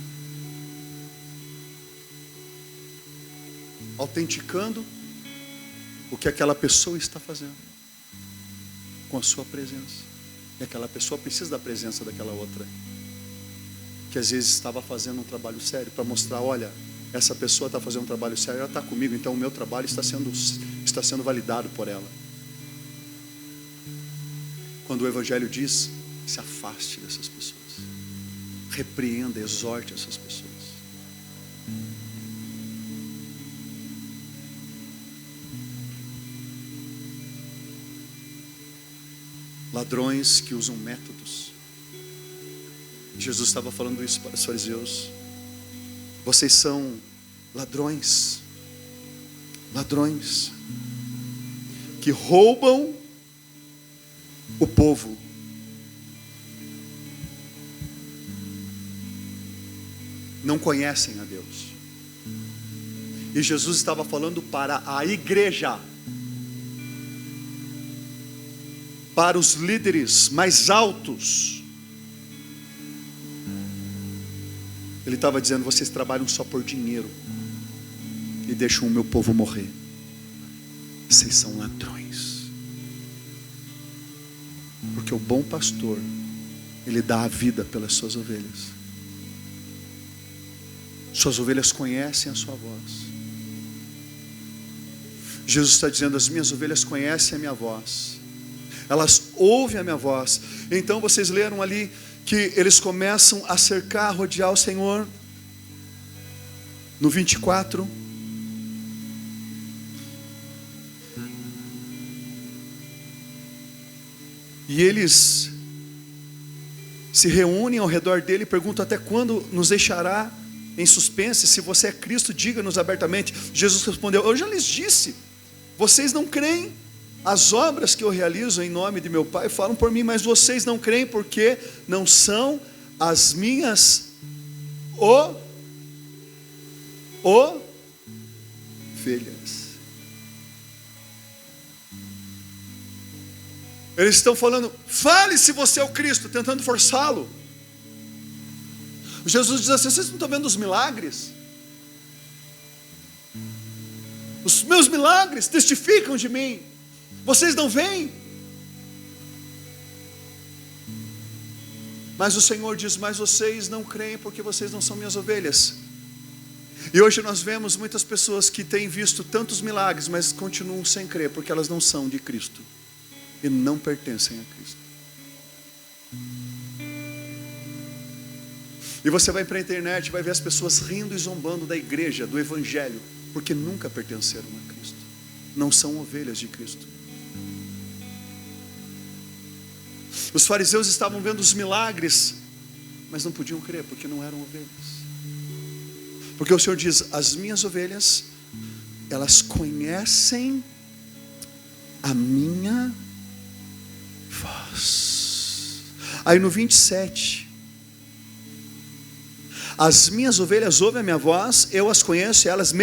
autenticando o que aquela pessoa está fazendo com a sua presença. E aquela pessoa precisa da presença daquela outra, que às vezes estava fazendo um trabalho sério, para mostrar, olha, essa pessoa está fazendo um trabalho sério, ela está comigo, então o meu trabalho está sendo validado por ela. Quando o Evangelho diz, se afaste dessas pessoas, repreenda, exorte essas pessoas. Ladrões que usam métodos. Jesus estava falando isso para os fariseus. Vocês são ladrões que roubam o povo. Não conhecem a Deus. E Jesus estava falando para a igreja, para os líderes mais altos. Ele estava dizendo, vocês trabalham só por dinheiro e deixam o meu povo morrer. Vocês são ladrões. Porque o bom pastor, ele dá a vida pelas suas ovelhas. Suas ovelhas conhecem a sua voz. Jesus está dizendo, as minhas ovelhas conhecem a minha voz, elas ouvem a minha voz. Então vocês leram ali que eles começam a cercar, a rodear o Senhor. No 24, e eles se reúnem ao redor dele e perguntam, até quando nos deixará em suspense. Se você é Cristo, diga-nos abertamente. Jesus respondeu: eu já lhes disse, vocês não creem. As obras que eu realizo em nome de meu Pai falam por mim, mas vocês não creem porque não são as minhas ovelhas. Eles estão falando: fale se você é o Cristo, tentando forçá-lo. Jesus diz assim: vocês não estão vendo os milagres? Os meus milagres testificam de mim. Vocês não veem? Mas o Senhor diz: mas vocês não creem porque vocês não são minhas ovelhas. E hoje nós vemos muitas pessoas que têm visto tantos milagres, mas continuam sem crer, porque elas não são de Cristo e não pertencem a Cristo. E você vai para a internet e vai ver as pessoas rindo e zombando da igreja, do evangelho, porque nunca pertenceram a Cristo, não são ovelhas de Cristo. Os fariseus estavam vendo os milagres, mas não podiam crer, porque não eram ovelhas. Porque o Senhor diz: as minhas ovelhas, elas conhecem a minha voz. Aí no 27, as minhas ovelhas ouvem a minha voz, eu as conheço e elas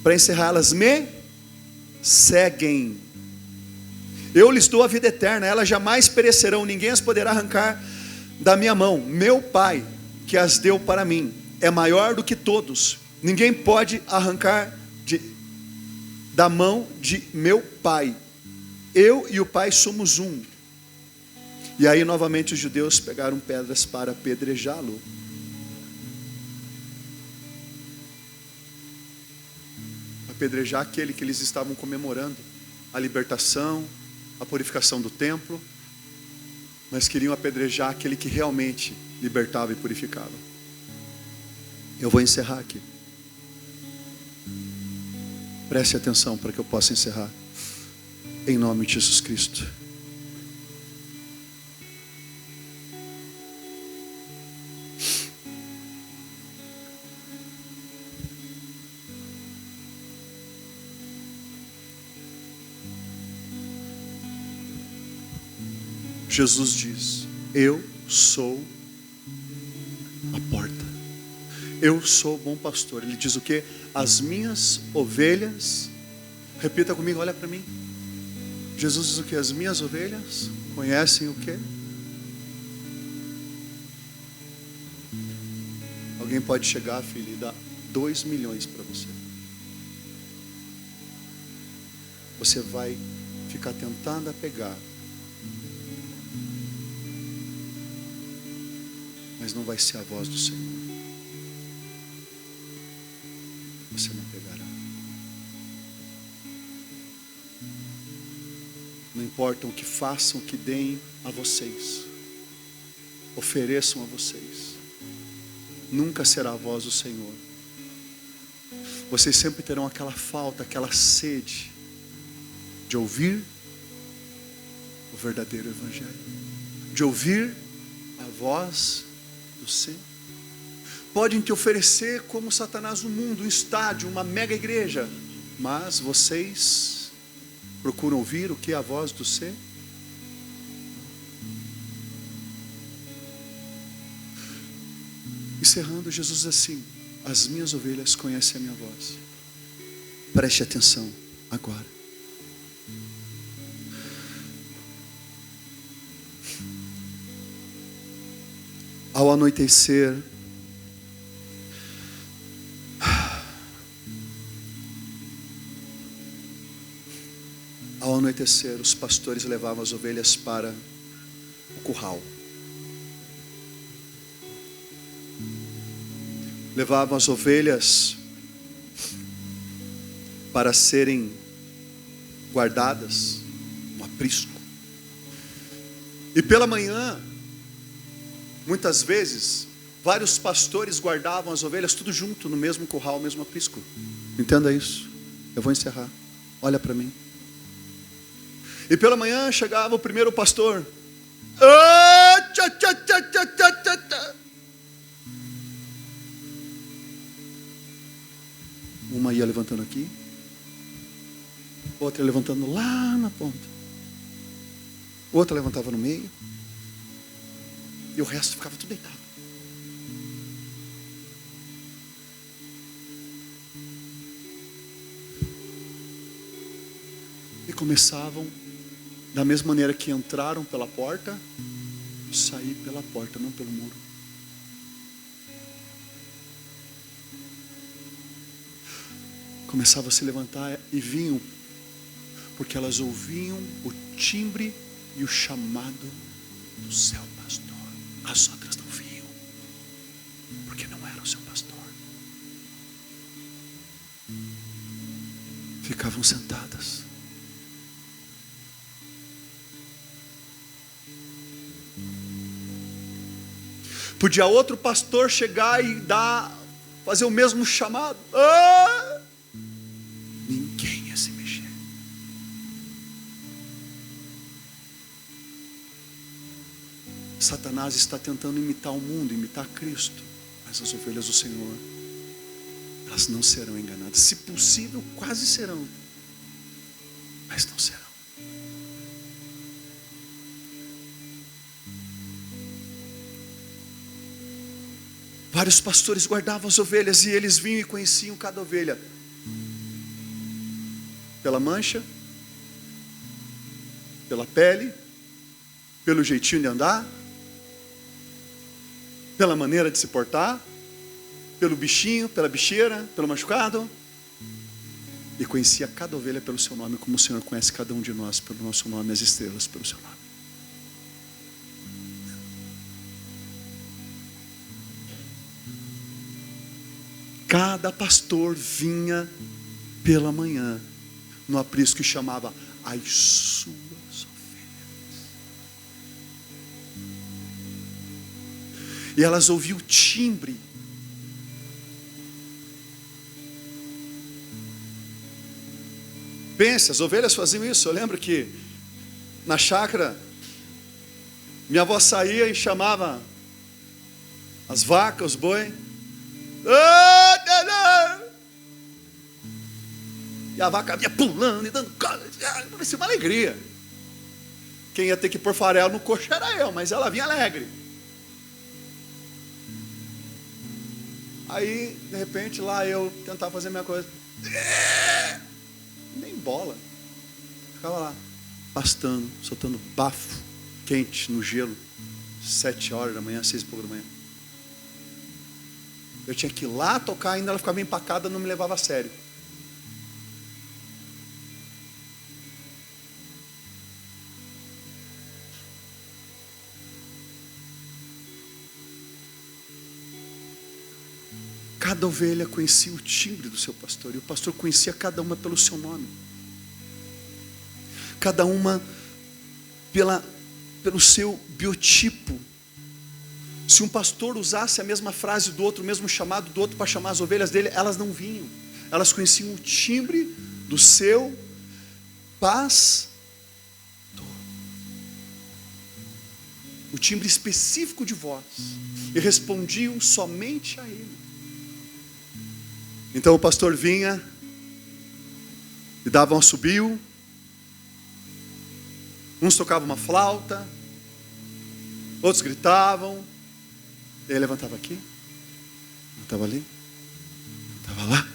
para encerrar, elas me seguem. Eu lhes dou a vida eterna, elas jamais perecerão, ninguém as poderá arrancar da minha mão. Meu Pai, que as deu para mim, é maior do que todos, ninguém pode arrancar da mão de meu Pai. Eu e o Pai somos um. E aí novamente os judeus pegaram pedras para apedrejá-lo. Apedrejar aquele que eles estavam comemorando, a libertação, a purificação do templo, mas queriam apedrejar aquele que realmente libertava e purificava. Eu vou encerrar aqui. Preste atenção para que eu possa encerrar. Em nome de Jesus Cristo. Jesus diz: eu sou a porta. Eu sou o bom pastor. Ele diz o quê? As minhas ovelhas, repita comigo, olha para mim. Jesus diz o quê? As minhas ovelhas conhecem o quê? Alguém pode chegar, filho, e dar 2 milhões para você. Você vai ficar tentando a pegar, mas não vai ser a voz do Senhor. Você não pegará. Não importa o que façam, o que deem a vocês, ofereçam a vocês, nunca será a voz do Senhor. Vocês sempre terão aquela falta, aquela sede de ouvir o verdadeiro Evangelho, de ouvir a voz do Senhor. Podem te oferecer como Satanás no mundo, um estádio, uma mega igreja, mas vocês procuram ouvir o que é a voz do Senhor? Encerrando, Jesus diz assim: as minhas ovelhas conhecem a minha voz. Preste atenção agora. Ao anoitecer, os pastores levavam as ovelhas para o curral. Levavam as ovelhas para serem guardadas no aprisco. E pela manhã, muitas vezes, vários pastores guardavam as ovelhas tudo junto, no mesmo curral, no mesmo aprisco. Entenda isso. Eu vou encerrar. Olha para mim. E pela manhã chegava o primeiro pastor. Uma ia levantando aqui, outra ia levantando lá na ponta, outra levantava no meio, e o resto ficava tudo deitado. E começavam, da mesma maneira que entraram pela porta, sair pela porta, não pelo muro. Começavam a se levantar e vinham, porque elas ouviam o timbre e o chamado do seu pastor. As outras não vinham, porque não era o seu pastor. Ficavam sentadas. Podia outro pastor chegar e fazer o mesmo chamado. Ninguém ia se mexer. Satanás está tentando imitar o mundo, imitar Cristo. Mas as ovelhas do Senhor, elas não serão enganadas. Se possível, quase serão. Mas não serão. Vários pastores guardavam as ovelhas e eles vinham e conheciam cada ovelha pela mancha, pela pele, pelo jeitinho de andar, pela maneira de se portar, pelo bichinho, pela bicheira, pelo machucado. E conhecia cada ovelha pelo seu nome, como o Senhor conhece cada um de nós pelo nosso nome, as estrelas pelo seu nome. Cada pastor vinha pela manhã no aprisco que chamava as suas ovelhas. E elas ouviam o timbre. Pense, as ovelhas faziam isso. Eu lembro que na chácara minha avó saía e chamava as vacas, os boi. E a vaca vinha pulando e dando cola. Parecia uma alegria. Quem ia ter que pôr farelo no coxo era eu, mas ela vinha alegre. Aí, de repente, lá eu tentava fazer a minha coisa. Nem bola. Ficava lá, pastando, soltando bafo quente no gelo. 7 horas da manhã, 6 e pouco da manhã. Eu tinha que ir lá tocar, ainda ela ficava empacada, não me levava a sério. Cada ovelha conhecia o timbre do seu pastor, e o pastor conhecia cada uma pelo seu nome. Cada uma pelo seu biotipo. Se um pastor usasse a mesma frase do outro, o mesmo chamado do outro para chamar as ovelhas dele, elas não vinham. Elas conheciam o timbre do seu pastor. O timbre específico de voz. E respondiam somente a ele. Então o pastor vinha e dava um assobio. Uns tocavam uma flauta, outros gritavam. Ele levantava aqui, levantava ali, levantava lá,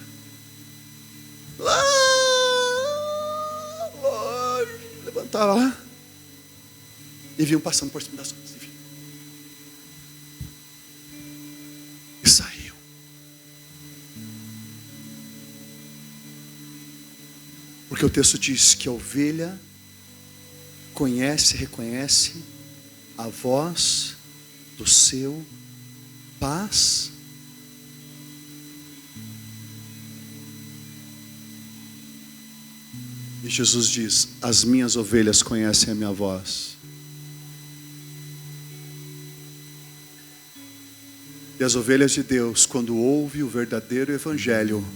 longe, levantava lá, e vinham passando por cima das outras, e saíam. Porque o texto diz que a ovelha conhece, reconhece a voz do seu paz. E Jesus diz: as minhas ovelhas conhecem a minha voz. E as ovelhas de Deus, quando ouvem o verdadeiro evangelho,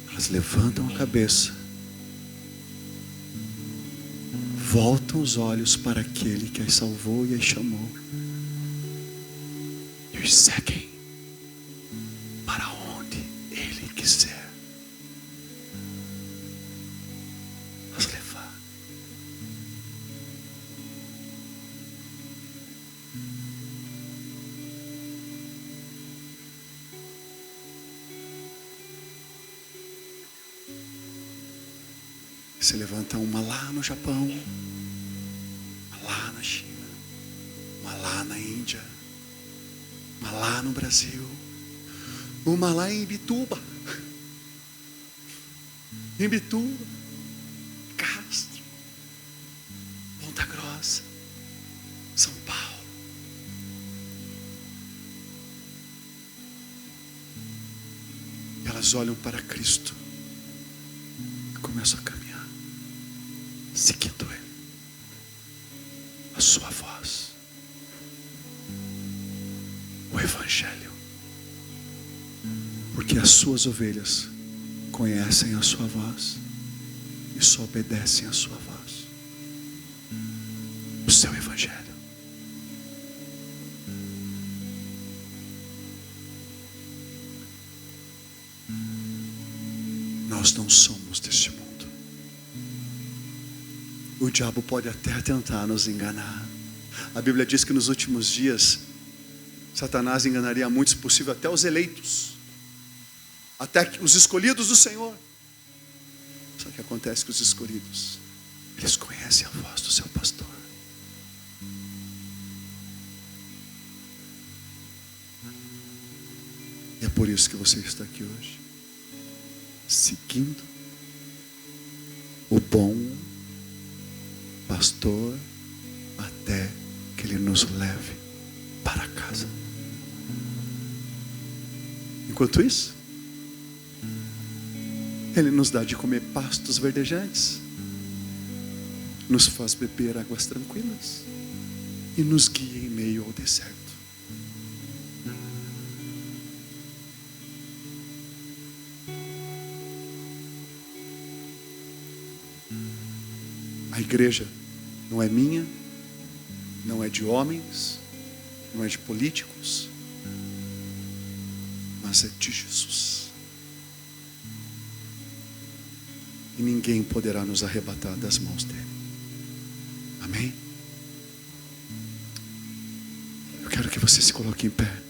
elas levantam a cabeça, voltam os olhos para aquele que as salvou e as chamou, e os seguem. Para onde Se levanta uma lá no Japão, uma lá na China, uma lá na Índia, uma lá no Brasil, uma lá em Imbituba, Castro, Ponta Grossa, São Paulo. E elas olham para Cristo e começam a caminhar, seguindo Ele, a sua voz, o Evangelho, porque as suas ovelhas conhecem a sua voz e só obedecem a sua voz, o seu Evangelho. Nós não somos deste mundo. O diabo pode até tentar nos enganar. A Bíblia diz que nos últimos dias Satanás enganaria muitos, se possível até os eleitos, até os escolhidos do Senhor. Só que acontece que os escolhidos, eles conhecem a voz do seu pastor. E é por isso que você está aqui hoje, seguindo o bom pastor até que Ele nos leve para casa. Enquanto isso, Ele nos dá de comer pastos verdejantes, nos faz beber águas tranquilas e nos guia em meio ao deserto. A igreja não é minha, não é de homens, não é de políticos, mas é de Jesus. E ninguém poderá nos arrebatar das mãos dele. Amém? Eu quero que você se coloque em pé.